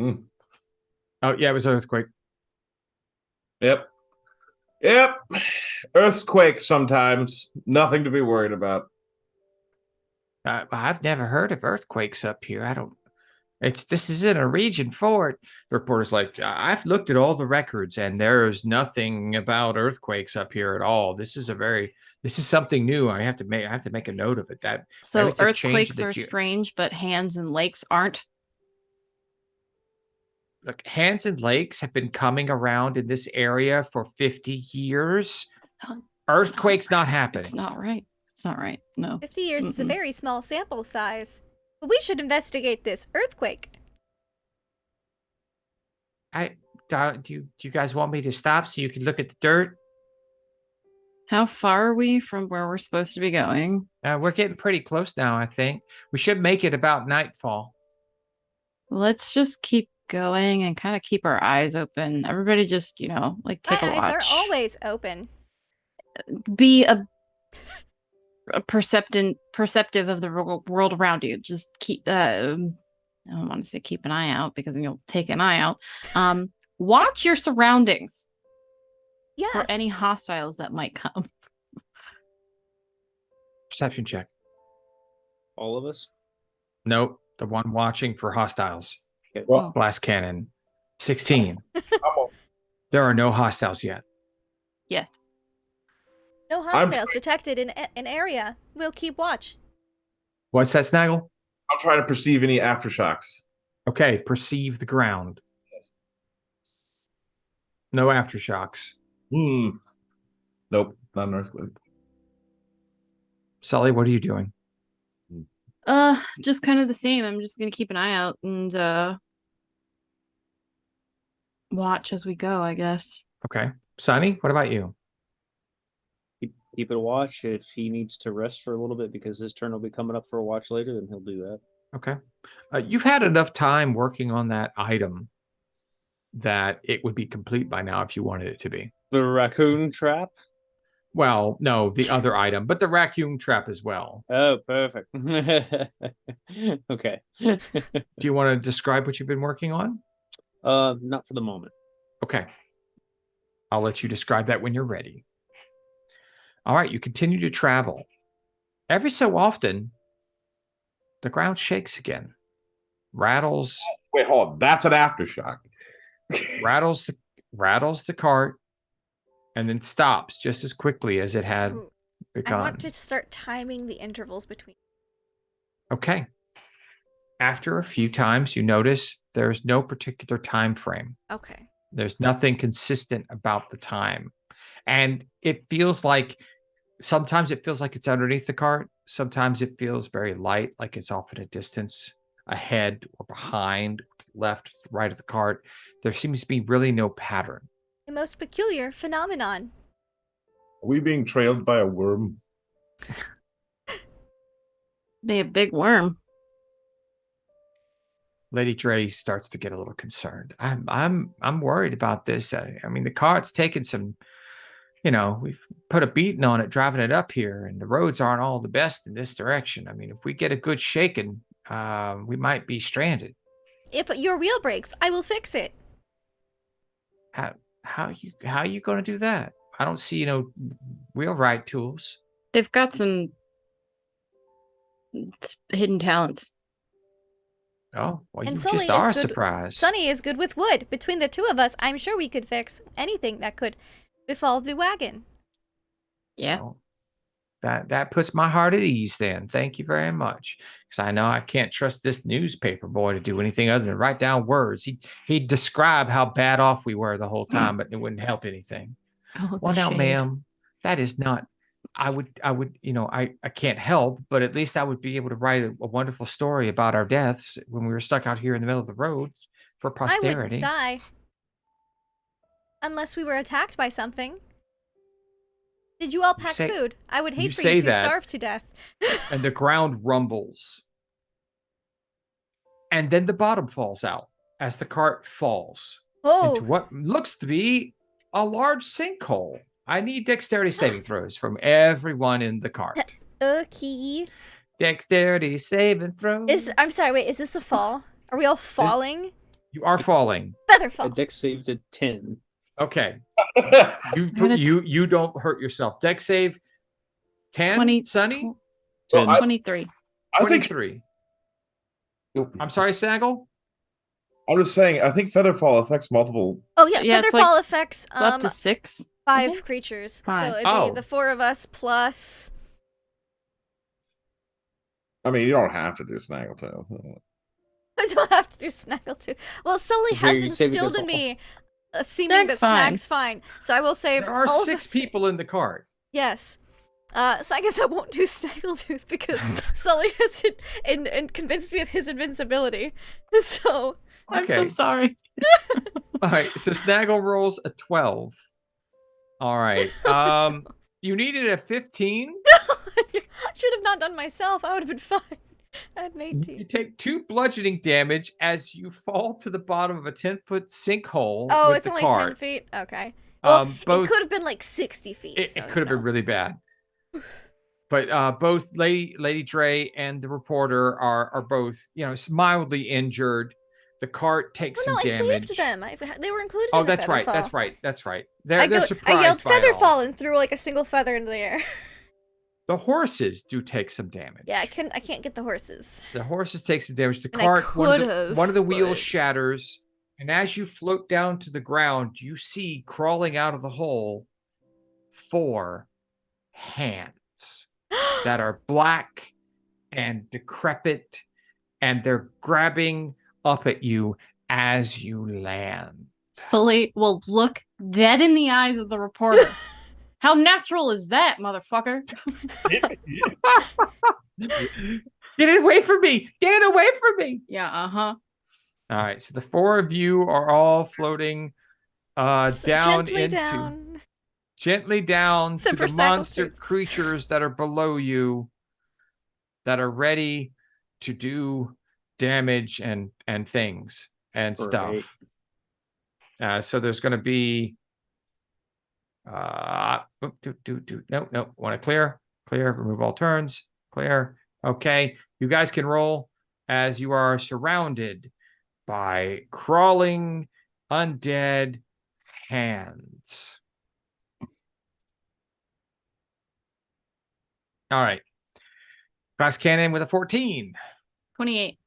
Oh, yeah, it was an earthquake. Yep. Earthquake sometimes. Nothing to be worried about. I've never heard of earthquakes up here. This is in a region 4. The reporter's like, I've looked at all the records and there's nothing about earthquakes up here at all. This is something new. I have to make a note of it. That maybe So it's a change earthquakes are that strange, but hands and lakes aren't. look, hands and lakes have been coming around in this area for 50 years. Earthquakes not happening. It's not right. It's not right. No. 50 years is a very small sample size. But we should investigate this earthquake. Do you guys want me to stop so you can look at the dirt? How far are we from where we're supposed to be going? We're getting pretty close now, I think. We should make it about nightfall. Let's just keep going and kind of keep our eyes open. Everybody just, take a watch. My eyes are always open. Be a perceptive of the world around you. Just keep I don't want to say keep an eye out because then you'll take an eye out. Watch your surroundings Yes. for any hostiles that might come. Perception check. All of us? Nope. The one watching for hostiles. Okay. Well, Blast cannon. 16. There are no hostiles yet. Yet. No hostiles detected in an area. We'll keep watch. What's that, Snaggle? I'm trying to perceive any aftershocks. Okay, perceive the ground. No aftershocks. Nope, not an earthquake. Sully, what are you doing? Just kind of the same. I'm just gonna keep an eye out and watch as we go, I guess. Okay. Sonny, what about you? Keep it a watch. If he needs to rest for a little bit because his turn will be coming up for a watch later, then he'll do that. Okay. You've had enough time working on that item that it would be complete by now if you wanted it to be. The raccoon trap? Well, no, the other item, but the raccoon trap as well. Oh, perfect. Okay. Do you want to describe what you've been working on? Not for the moment. Okay. I'll let you describe that when you're ready. All right, you continue to travel. Every so often, the ground shakes again. Rattles. Wait, hold on. That's an aftershock. rattles the cart, and then stops just as quickly as it had begun. I want to start timing the intervals between. Okay. After a few times, you notice there's no particular time frame. Okay. There's nothing consistent about the time. And it feels like sometimes it feels like it's underneath the cart. Sometimes it feels very light, like it's off at a distance, ahead or behind, left, right of the cart. There seems to be really no pattern. A most peculiar phenomenon. Are we being trailed by a worm? Be a big worm. Lady Dre starts to get a little concerned. I'm worried about this. I mean, the cart's taken some, we've put a beating on it driving it up here, and the roads aren't all the best in this direction. I mean, if we get a good shaking, we might be stranded. If your wheel breaks, I will fix it. How you going to do that? I don't see wheelwright tools. They've got some hidden talents. Oh, well, And you Sully just are is good- surprised. Sonny is good with wood. Between the two of us, I'm sure we could fix anything that could befall the wagon. Yeah. Well, that puts my heart at ease then. Thank you very much. Because I know I can't trust this newspaper boy to do anything other than write down words. He'd describe how bad off we were the whole time, but it wouldn't help anything. Oh, Well, the now, shade. ma'am, that is not. I would, I can't help, but at least I would be able to write a wonderful story about our deaths when we were stuck out here in the middle of the road for I wouldn't posterity. die. Unless we were attacked by something. Did you all pack food? I would you hate for say you to that. starve to death. And the ground rumbles. And then the bottom falls out as the cart falls into Oh, what looks to be a large sinkhole. I need dexterity saving throws from everyone in the cart. okay. Dexterity saving throws. I'm sorry, wait, is this a fall? Are we all falling? You are falling. Feather A fall. dex saved at 10. Okay. gonna You don't hurt yourself. Dex save 10, 20, Sonny? So 23. I think 23. I'm sorry, Snaggle? I'm just saying, I think Featherfall affects multiple. Oh yeah, Yeah, it's Featherfall affects It's up to 6. I 5 think? creatures. 5. So it'd Oh. be the 4 of us plus. I mean, you don't have to do Snaggletooth. I don't have to do Snaggletooth. Well, Sully Here, has you save instilled yourself. in me seeming Snag's that fine. Snag's fine. So I will save There are all of 6 us. people in the cart. Yes. So I guess I won't do Snaggletooth because Sully has and convinced me of his invincibility. So I'm so Okay. sorry. All right, so Snaggle rolls a 12. All right. You needed a 15. I should have not done myself. I would have been fine. I had an You 18. take 2 bludgeoning damage as you fall to the bottom of a 10-foot sinkhole. Oh, with it's the only cart. 10 feet? Okay. Well, Both it could have been like 60 feet. it so, could have you been really bad. But both Lady Dre and the reporter are both, mildly injured. The cart takes Oh, no, some damage. I saved them. They were included Oh, in the that's right. Featherfall. That's right. That's right. I They're surprised yelled by it all. Featherfall and threw like a single feather into the air. The horses do take some damage. Yeah, I can't get the horses. The horses take some damage. The And I cart, one could've, of the wheels but- shatters, and as you float down to the ground, you see crawling out of the hole 4 hands that are black and decrepit, and they're grabbing up at you as you land. Sully will look dead in the eyes of the reporter. How natural is that, motherfucker? Get it away from me! Get it away from me! Yeah, uh-huh. All right, so the 4 of you are all floating down Gently into gently down Except to for the Snaggletooth. monster creatures that are below you, that are ready to do damage and things and Right. stuff. So there's going to be no, want to clear, remove all turns, clear. Okay, you guys can roll as you are surrounded by crawling undead hands. All right. Glass cannon with a 14. 28.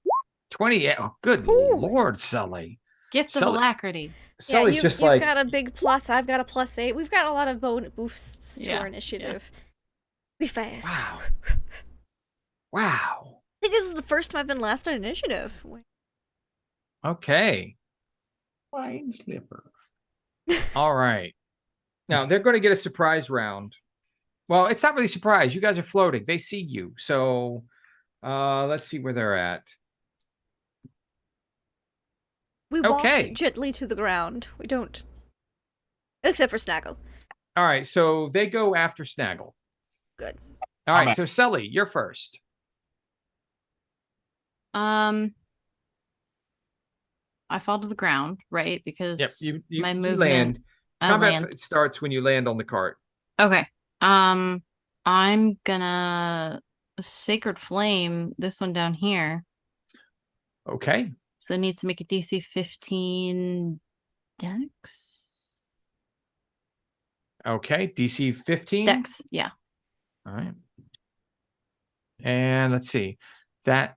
28. Oh, good Ooh. Lord, Sully. Gift of Sully- alacrity. Sully's you've just like, got a big plus. I've got a +8. We've got a lot of boosts to Yeah, our initiative. Be fast. wow. Wow. I think this is the first time I've been last on initiative. Okay. Fine sliver. All right. Now they're going to get a surprise round. Well, it's not really surprise. You guys are floating. They see you. So let's see where they're at. We Okay. walked gently to the ground. We don't. Except for Snaggle. All right. So they go after Snaggle. Good. All right. Alright. So Sully, you're first. I fall to the ground, right? Because Yep. You my you movement. land. I Combat land. starts when you land on the cart. Okay. I'm gonna Sacred Flame this one down here. Okay. So it needs to make a DC 15 Dex. Okay. DC 15. Dex, yeah. All right. And let's see. That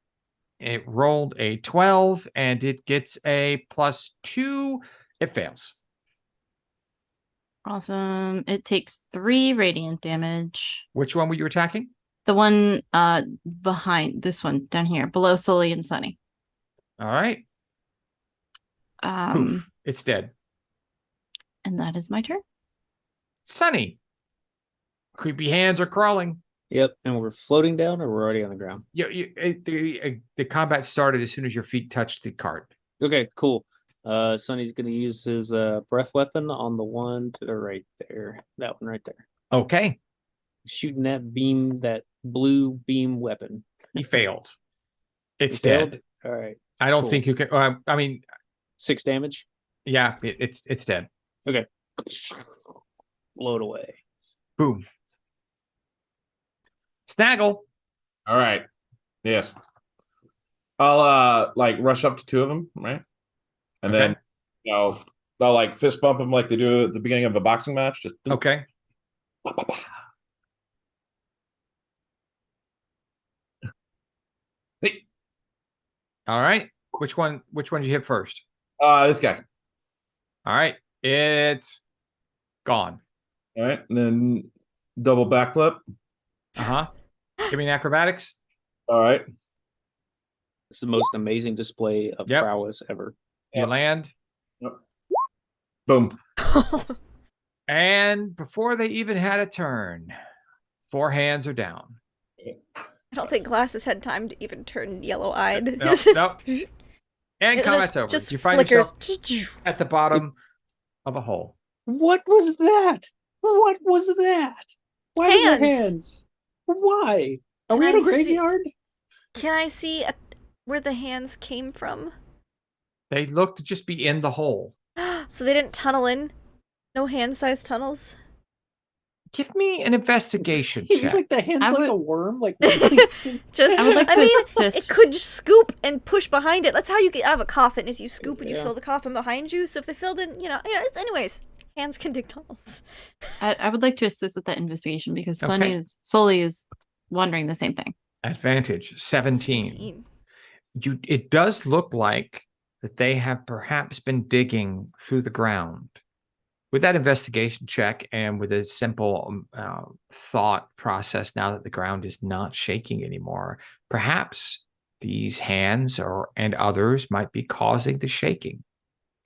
it rolled a 12 and it gets a +2. It fails. Awesome. It takes 3 radiant damage. Which one were you attacking? The one behind this one down here, below Sully and Sunny. All right. Poof. It's dead. And that is my turn. Sunny. Creepy hands are crawling. Yep, and we're floating down, or we're already on the ground. The combat started as soon as your feet touched the cart. Okay, cool. Sonny's gonna use his breath weapon on the one to the right there. That one right there. Okay. Shooting that beam, that blue beam weapon. He failed. It's You failed? dead. All right. I don't Cool. think you can. I mean, 6 damage. yeah, it's dead. Okay. Blow it away. Boom. Snaggle. All right. Yes. I'll like rush up to 2 of them, right? And Okay. then I'll like fist bump them like they do at the beginning of a boxing match. Just Okay. Hey. All right. Which one did you hit first? This guy. All right. It's gone. All right, and then double backflip. Uh-huh. Give me an acrobatics. All right. It's the most amazing display of Yep. prowess ever. You Yep. land. Yep. Boom. And before they even had a turn, 4 hands are down. I don't think Glass has had time to even turn yellow-eyed. Nope. And combat's over. Just You find flickers. yourself at the bottom of a hole. What was that? What was that? Why was there hands? Why? Are we Can in I a see- graveyard? Can I see where the hands came from? They look to just be in the hole. So they didn't tunnel in? No hand-sized tunnels? Give me an investigation He was check. like the hands I like would- a worm, like Just, I would like to mean, assist. it could just scoop and push behind it. That's how you get out of a coffin, is you scoop and you Yeah. fill the coffin behind you. So if they filled in, it's, anyways, hands can dig tunnels. I would like to assist with that investigation because Okay. Sully is wondering the same thing. Advantage 17. It does look like that they have perhaps been digging through the ground. With that investigation check and with a simple thought process, now that the ground is not shaking anymore, perhaps these hands and others might be causing the shaking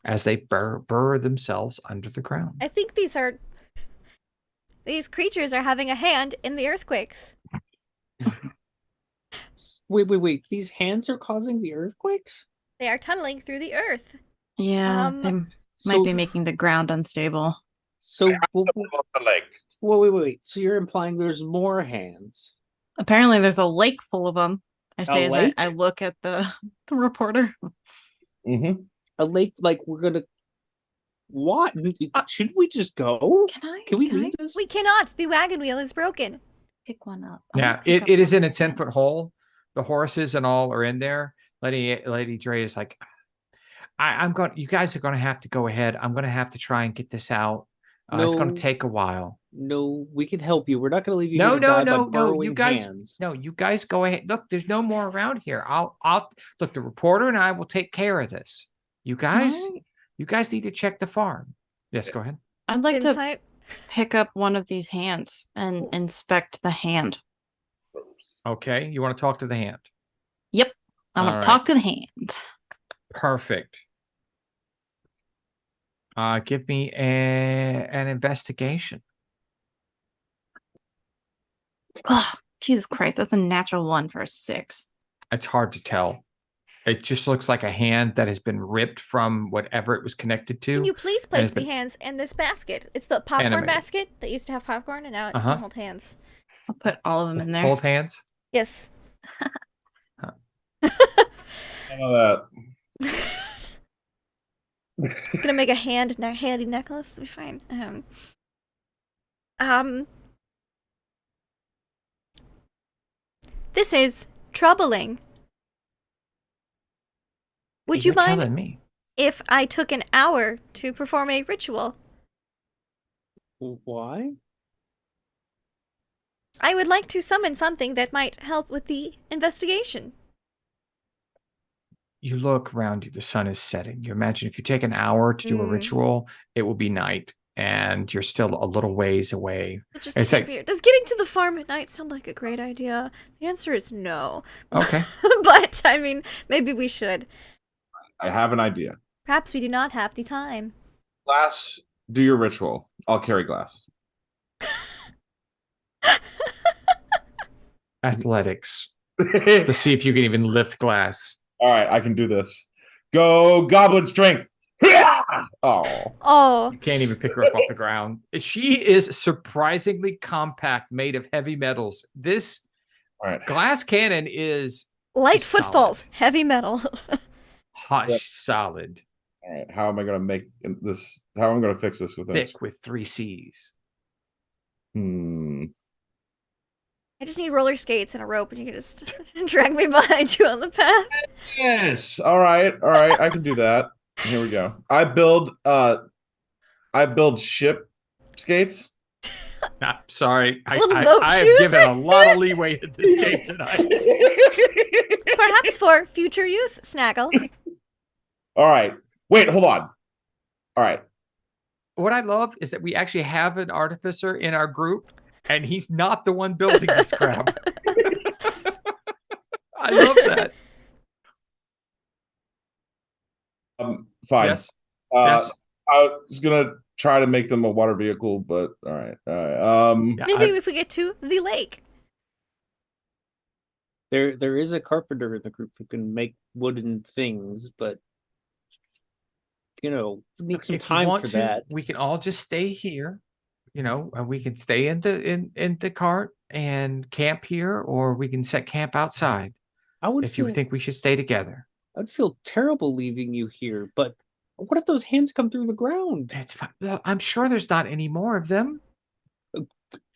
as they burrow themselves under the ground. I think these creatures are having a hand in the earthquakes. Wait. These hands are causing the earthquakes? They are tunneling through the earth. Yeah, they might So, be making the ground unstable. so Up the lake. wait. So you're implying there's more hands? Apparently, there's a lake full of them. I say as lake? I look at the reporter. Mm-hmm. A lake like we're gonna. What? Shouldn't we just go? Can we leave this? We cannot. The wagon wheel is broken. pick one up? Yeah, it is in a 10-foot hole. The horses and all are in there. Lady Dre is like, I'm going. You guys are going to have to go ahead. I'm going to have to try and get this out. It's going No. to take a while. No, we can help you. We're not going to leave you No, here to die by no. burrowing You guys, hands. no. You guys go ahead. Look, there's no more around here. I'll look. The reporter and I will take care of this. You guys, you guys need to check the farm. Yes, go ahead. I'd like to Insight. pick up one of these hands and inspect the hand. Okay, you want to talk to the hand? Yep, I want All to right. talk to the hand. Perfect. Give me an investigation. Oh, Jesus Christ, that's a natural 1 for a 6. It's hard to tell. It just looks like a hand that has been ripped from whatever it was connected to. Can you please place it's the been hands in this basket? It's the popcorn animated. basket that used to have popcorn, and now it Uh-huh. can hold hands. I'll put all of them in there. Hold hands. Yes. I know that. Gonna make a handy necklace. It'll be fine. This is troubling. Would you You're mind telling me? if I took an hour to perform a ritual? Why? I would like to summon something that might help with the investigation. You look around you, the sun is setting. You imagine if you take an hour to do a Mm. ritual, it will be night and you're still a little ways away. Just It's like- here. Does getting to the farm at night sound like a great idea? The answer is no. Okay. But, I mean, maybe we should. I have an idea. Perhaps we do not have the time. Glass, do your ritual. I'll carry Glass. Athletics. To see if you can even lift glass. All right, I can do this. Go, Goblin Strength. Oh, Oh, You can't even pick her up off the ground. She is surprisingly compact, made of heavy metals. This all right. glass cannon is light Solid. footfalls, heavy metal. hot, Yep. solid, All right. How am I going to make this? How am I going to fix this with this? thick with 3 C's. I just need roller skates and a rope, and you can just drag me behind you on the path. Yes. All right. I can do that. Here we go. I build ship skates. Nah, sorry. Little goat I have shoes? given a lot of leeway to this game tonight. Perhaps for future use, Snaggle. All right. Wait, hold on. All right. What I love is that we actually have an artificer in our group, and he's not the one building this crap. I love that. Fine. Yes. Yes. I was gonna try to make them a water vehicle, but all right. Yeah, Maybe if we get to the lake. There is a carpenter in the group who can make wooden things, but we need some if you time want for to, that. we can all just stay here, and we can stay in the cart and camp here, or we can set camp outside I would if feel you think we should stay together. I'd feel terrible leaving you here, but what if those hands come through the ground? It's fine. Well, I'm sure there's not any more of them.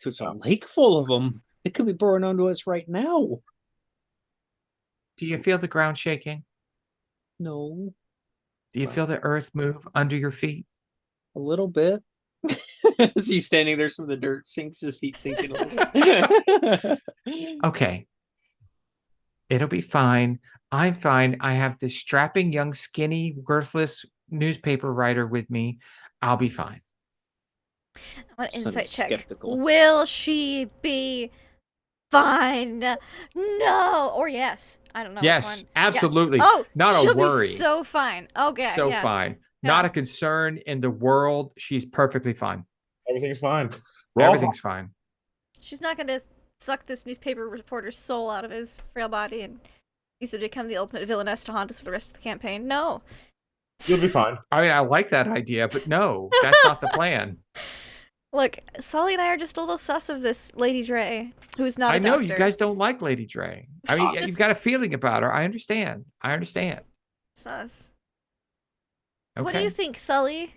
There's a lake full of them. They could be burrowing onto us right now. Do you feel the ground shaking? No, Do you feel the earth move under your feet? a little bit. As he's standing there, some of the dirt sinks, his feet sinking a little. Okay. It'll be fine. I'm fine. I have this strapping young, skinny, worthless newspaper writer with me. I'll be fine. I want an Sonny's insight check. skeptical. Will she be fine? No. Or yes. I don't know. which Yes, one. absolutely. Yeah. Oh, Not she'll a worry. Be so fine. Okay. So yeah. fine. Yeah. Not a concern in the world. She's perfectly fine. Everything's fine. Everything's fine. She's not going to suck this newspaper reporter's soul out of his frail body and use her to become the ultimate villainess to haunt us for the rest of the campaign. No. You'll be fine. I mean, I like that idea, but no, that's not the plan. Look, Sully and I are just a little sus of this Lady Dre, who's not a I know doctor. you guys don't like Lady Dre. I mean, She's you've just- got a feeling about her. I understand. Sus. Okay. What do you think, Sully?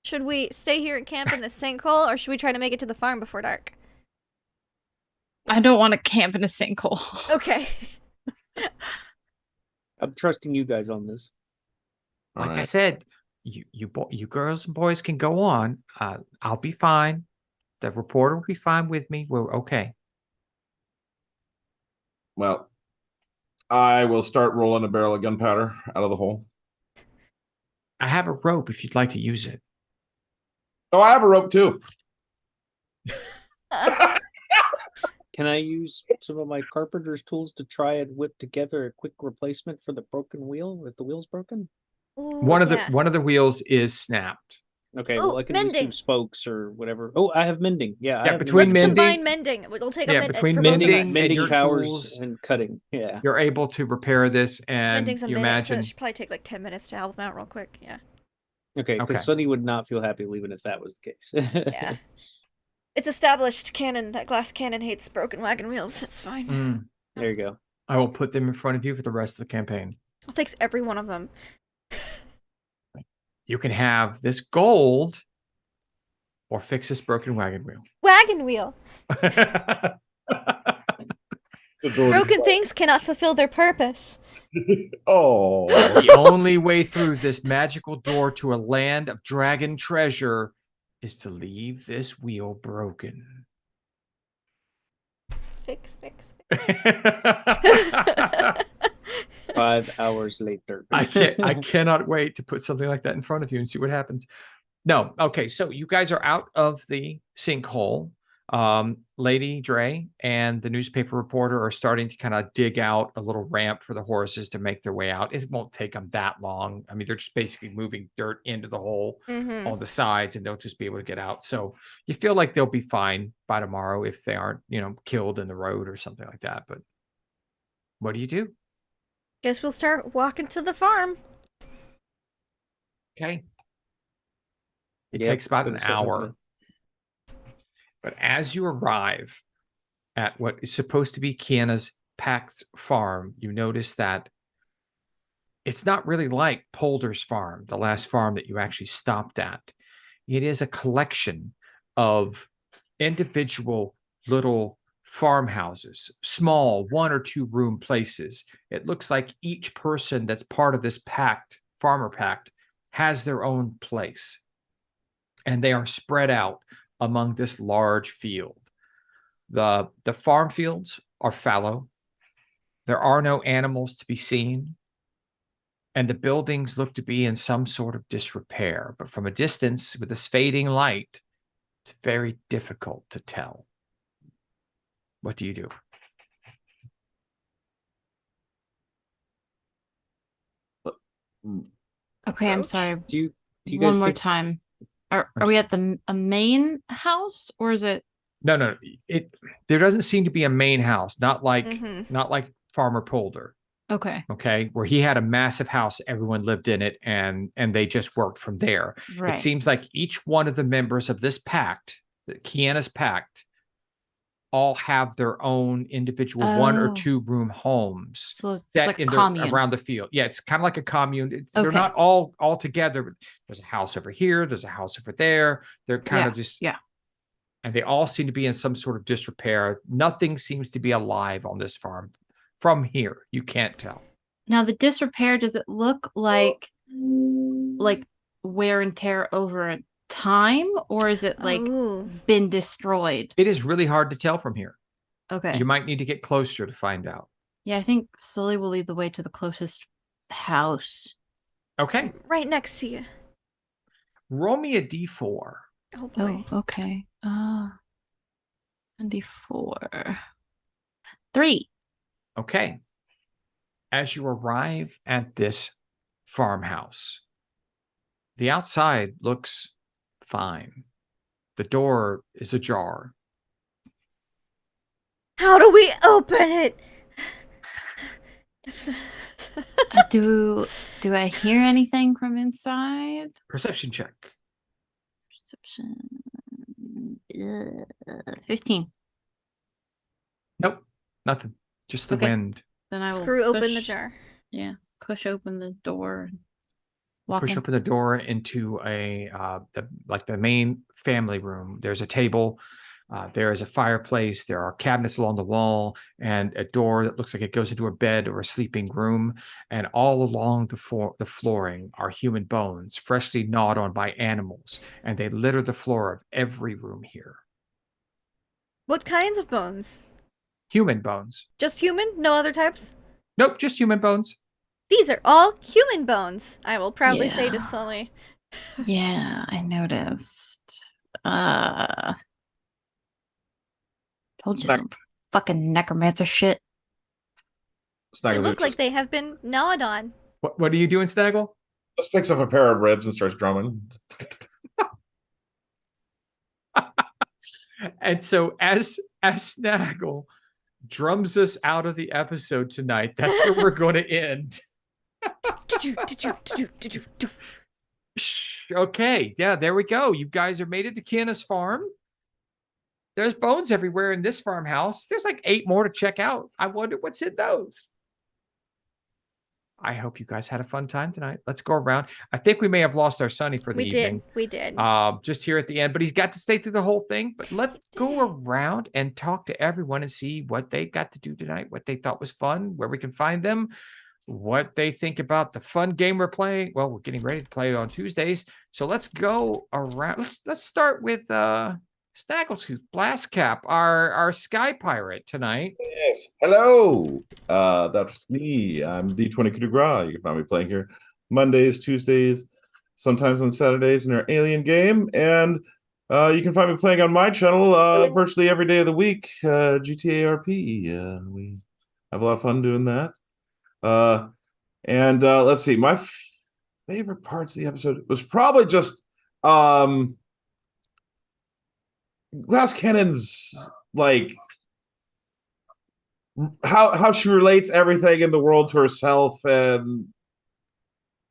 Should we stay here and camp in the sinkhole, or should we try to make it to the farm before dark? I don't want to camp in a sinkhole. Okay. I'm trusting you guys on this. Like I Alright. said, you girls and boys can go on. I'll be fine. The reporter will be fine with me. We're okay. Well, I will start rolling a barrel of gunpowder out of the hole. I have a rope if you'd like to use it. Oh, I have a rope too. Can I use some of my carpenter's tools to try and whip together a quick replacement for the broken wheel if the wheel's broken? Ooh, One of yeah. the wheels is snapped. Okay, Oh, well I can use mending. two spokes or whatever. Oh, I have mending. Yeah, I Yeah, have between Let's mending- combine mending. We'll take Yeah, a between for both of mending us. and mending your powers tools, and cutting. Yeah. you're able to repair this, and Mending's a you minute, so imagine it should probably take like 10 minutes to help them out real quick. Yeah. Okay, because Okay. Sonny would not feel happy leaving if that was the case. Yeah. It's established canon that glass cannon hates broken wagon wheels. It's fine. Mm, There you go. I will put them in front of you for the rest of the campaign. I'll fix every one of them. You can have this gold or fix this broken wagon wheel. Wagon wheel. Broken things cannot fulfill their purpose. Oh, The only way through this magical door to a land of dragon treasure is to leave this wheel broken. Fix, fix, fix. 5 hours later. I cannot wait to put something like that in front of you and see what happens. No, okay, so you guys are out of the sinkhole. Lady Dre and the newspaper reporter are starting to kind of dig out a little ramp for the horses to make their way out. It won't take them that long. I mean, they're just basically moving dirt into the hole Mm-hmm. on the sides, and they'll just be able to get out. So you feel like they'll be fine by tomorrow if they aren't, killed in the road or something like that. But what do you do? Guess we'll start walking to the farm. Okay. It Yep, takes about gonna an start moving hour. it. But as you arrive at what is supposed to be Kiana's Pax farm, you notice that it's not really like Polder's farm, the last farm that you actually stopped at. It is a collection of individual little farmhouses, small 1 or 2 room places. It looks like each person that's part of this farmer pact, has their own place. And they are spread out among this large field. The farm fields are fallow. There are no animals to be seen, and the buildings look to be in some sort of disrepair. But from a distance, with this fading light, it's very difficult to tell. What do you do? Okay, I'm Approach? sorry. Do you One guys more think time. Are we at a main house, or is it? No. There doesn't seem to be a main house, not like Mhm. Farmer Polder. Okay, Okay, where he had a massive house, everyone lived in it, and they just worked from there. It right. seems like each one of the members of this pact, the Kiana's pact, all have their own individual 1 or Oh. 2 room homes So it's set like a in commune. around the field. Yeah, it's kind of like a commune. They're Okay. not all together. But there's a house over here. There's a house over there. They're kind of just Yeah. and they all seem to be in some sort of disrepair. Nothing seems to be alive on this farm. From here, you can't tell. Now the disrepair, does it look like wear and tear over time, or is it like Ooh. been destroyed? It is really hard to tell from here. Okay. You might need to get closer to find out. Yeah, I think Sully will lead the way to the closest house. Okay, Right next to you. roll me a d4. Oh boy. Oh, okay. 24. 3. Okay. As you arrive at this farmhouse, the outside looks fine. The door is ajar. How do we open it? Do I hear anything from inside? Perception check. Perception. 15. Nope, nothing. Just the Okay. wind. Then I will Screw open the push- jar. Yeah, push open the door. And walk Push in. open the door into the main family room. There's a table. There is a fireplace. There are cabinets along the wall and a door that looks like it goes into a bed or a sleeping room. And all along the flooring are human bones, freshly gnawed on by animals. And they litter the floor of every room here. What kinds of bones? Human bones. Just human? No other types? Nope, just human bones. These are all human bones, I will proudly say to Yeah. Sully. Yeah, I noticed. Told you some fucking necromancer shit. They Snaggles look like they have been gnawed on. What are you doing, Snaggle? just picks up a pair of ribs and starts drumming. And so as Snaggle drums us out of the episode tonight, that's where we're going to end. Okay, yeah, there we go. You guys are made it to Kiana's farm. There's bones everywhere in this farmhouse. There's like 8 more to check out. I wonder what's in those. I hope you guys had a fun time tonight. Let's go around. I think we may have lost our Sonny for the evening. We did. Just here at the end, but he's got to stay through the whole thing. But let's go around and talk to everyone and see what they got to do tonight, what they thought was fun, where we can find them, what they think about the fun game we're playing. Well, we're getting ready to play on Tuesdays. So let's go around. Let's start with Snaggletooth Blastcap, our sky pirate tonight. Yes. Hello. That's me. I'm D20 Coup de Grace. You can find me playing here Mondays, Tuesdays, sometimes on Saturdays in our Alien game. And you can find me playing on my channel virtually every day of the week, GTA RP. We have a lot of fun doing that. And let's see. My favorite parts of the episode was probably just Glass Cannon's like how she relates everything in the world to herself and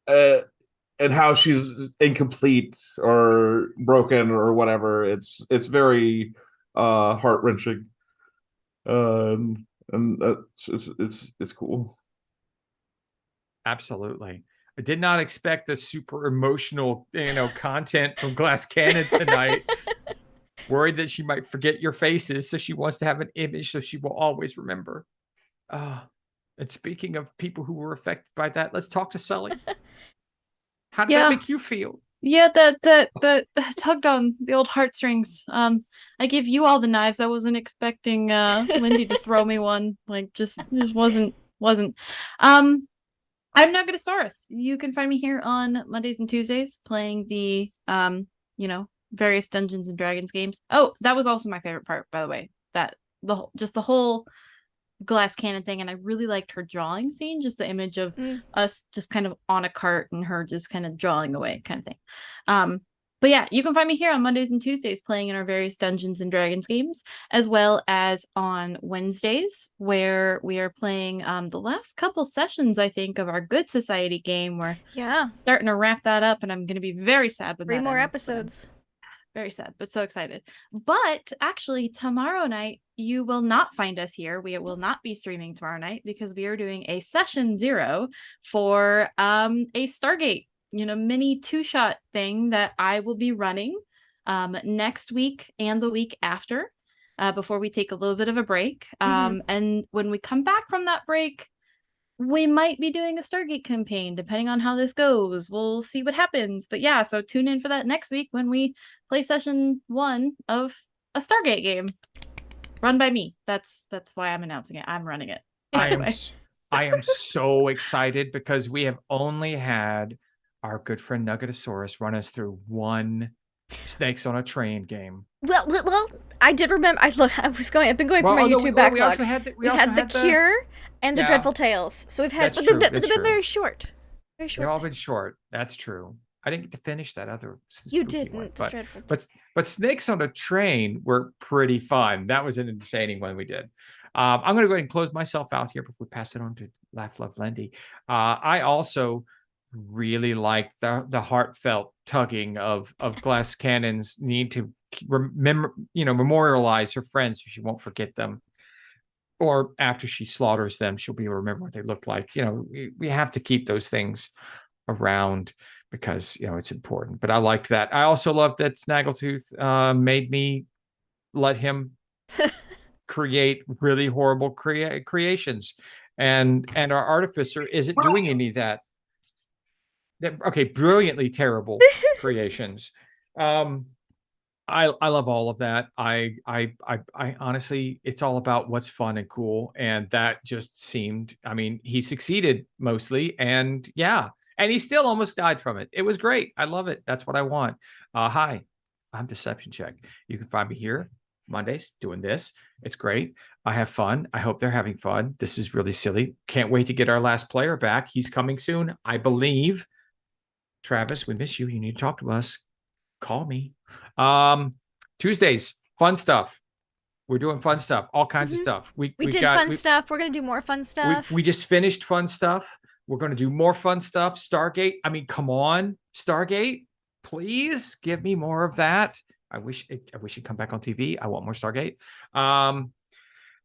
how she's incomplete or broken or whatever. It's very heart-wrenching. And it's cool. Absolutely. I did not expect the super emotional, content from Glass Cannon tonight. Worried that she might forget your faces, so she wants to have an image so she will always remember. And speaking of people who were affected by that, let's talk to Sully. How did that make you feel? Yeah, that tugged on the old heartstrings. I gave you all the knives. I wasn't expecting Lindy to throw me one. Like just wasn't. Um, I'm Nugatosaurus. You can find me here on Mondays and Tuesdays playing the various Dungeons and Dragons games. Oh, that was also my favorite part, by the way. That the whole glass cannon thing, and I really liked her drawing scene, just the image of us just kind of on a cart and her just kind of drawing away kind of thing. But yeah, you can find me here on Mondays and Tuesdays playing in our various Dungeons and Dragons games, as well as on Wednesdays where we are playing the last couple sessions, I think, of our Good Society game. We're starting to wrap that up, and I'm going to be very sad when 3 that more ends, episodes. very sad, but so excited. But actually, tomorrow night, you will not find us here. We will not be streaming tomorrow night because we are doing a session 0 for a Stargate, mini 2-shot thing that I will be running next week and the week after before we take a little bit of a break. And when we come back from that break, we might be doing a Stargate campaign, depending on how this goes. We'll see what happens. But yeah, so tune in for that next week when we play session 1 of a Stargate game. Run by me. That's why I'm announcing it. I'm running it. I am so excited because we have only had our good friend Nugatosaurus run us through one Snakes on a Train game. Well, I did remember. I've been going through my YouTube backlog. We had the Cure and the Dreadful Tales. So we've had, but they've been very short. Very short. They've all been short. That's true. I didn't get to finish that other. You didn't. One, but Snakes on a Train were pretty fun. That was an entertaining one we did. I'm going to go ahead and close myself out here before we pass it on to Laugh Love Lindy. I also really like the heartfelt tugging of Glass Cannon's need to remember, memorialize her friends so she won't forget them. Or after she slaughters them, she'll be able to remember what they look like. We have to keep those things around because it's important. But I liked that. I also loved that Snaggletooth made me let him create really horrible creations, and our artificer isn't doing any of that. Okay, brilliantly terrible creations. I love all of that. I honestly, it's all about what's fun and cool, and that just seemed. I mean, he succeeded mostly, and yeah. And he still almost died from it. It was great. I love it. That's what I want. Hi, I'm Deception Check. You can find me here Mondays doing this. It's great. I have fun. I hope they're having fun. This is really silly. Can't wait to get our last player back. He's coming soon, I believe. Travis, we miss you. You need to talk to us. Call me. Tuesdays, fun stuff. We're doing fun stuff. All kinds of stuff. We did fun stuff. We're going to do more fun stuff. We just finished fun stuff. We're going to do more fun stuff. Stargate. I mean, come on, Stargate. Please give me more of that. I wish it'd come back on TV. I want more Stargate.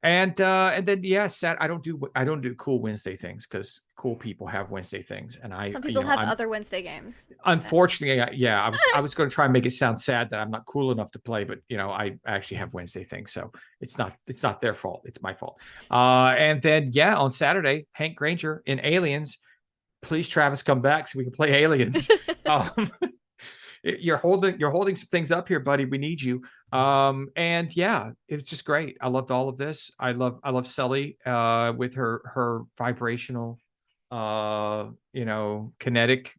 And then I don't do cool Wednesday things because cool people have Wednesday things, and some people have other Wednesday games. Unfortunately, I was going to try and make it sound sad that I'm not cool enough to play, but I actually have Wednesday things, so it's not their fault. It's my fault. And then on Saturday, Hank Granger in Aliens. Please, Travis, come back so we can play Aliens. You're holding some things up here, buddy. We need you. And yeah, it's just great. I loved all of this. I love Sully with her vibrational kinetic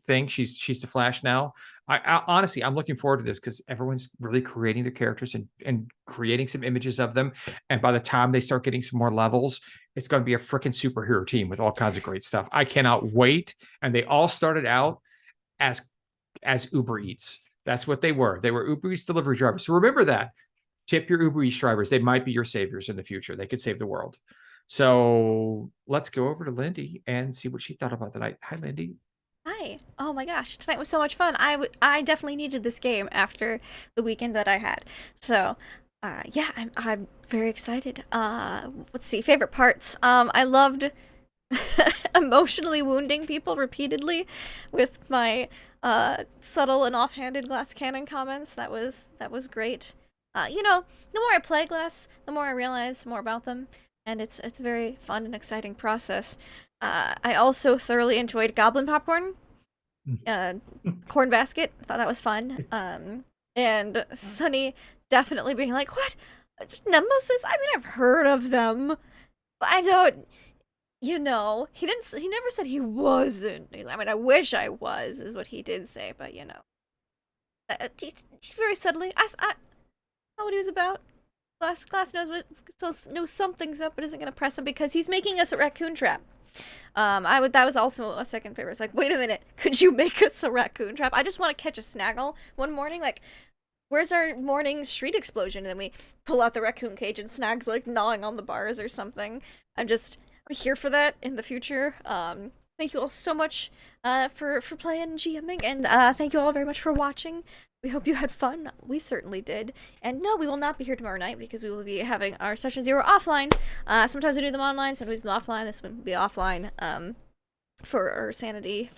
thing. She's the Flash now. I honestly, I'm looking forward to this because everyone's really creating their characters and creating some images of them. And by the time they start getting some more levels, it's going to be a freaking superhero team with all kinds of great stuff. I cannot wait. And they all started out as Uber Eats. That's what they were. They were Uber Eats delivery drivers. So remember that. Tip your Uber Eats drivers. They might be your saviors in the future. They could save the world. So let's go over to Lindy and see what she thought about the night. Hi, Lindy. Hi. Oh my gosh, tonight was so much fun. I definitely needed this game after the weekend that I had. So, I'm very excited. Let's see, favorite parts. I loved emotionally wounding people repeatedly with my subtle and offhanded glass cannon comments. That was great. The more I play Glass, the more I realize more about them, and it's a very fun and exciting process. I also thoroughly enjoyed Goblin Popcorn. corn basket. I thought that was fun. And Sunny definitely being like, what? Just nemesis? I mean, I've heard of them, but I don't, he never said he wasn't. I mean, I wish I was, is what he did say, but he's very subtly, I know what he was about. Glass knows something's up, but isn't gonna press him because he's making us a raccoon trap. That was also a second favorite. It's like, wait a minute, could you make us a raccoon trap? I just want to catch a snaggle one morning, like, where's our morning street explosion? And then we pull out the raccoon cage and Snag's like gnawing on the bars or something. I'm here for that in the future. Thank you all so much for playing and GMing, and thank you all very much for watching. We hope you had fun. We certainly did. And no, we will not be here tomorrow night because we will be having our session 0 offline. Sometimes we do them online, sometimes we do them offline. This one will be offline. For our sanity,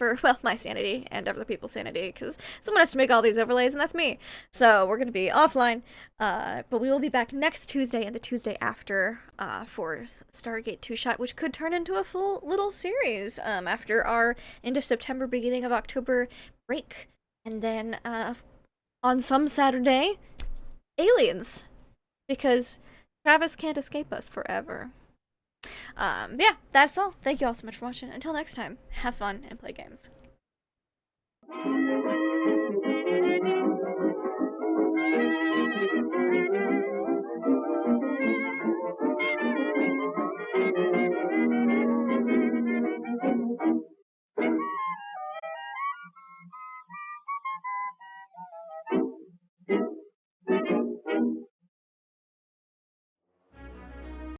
my sanity and other people's sanity, because someone has to make all these overlays, and that's me. So we're going to be offline, but we will be back next Tuesday and the Tuesday after for Stargate 2-Shot, which could turn into a full little series after our end of September, beginning of October break. And then on some Saturday, aliens, because Travis can't escape us forever. Yeah, that's all. Thank you all so much for watching. Until next time, have fun and play games.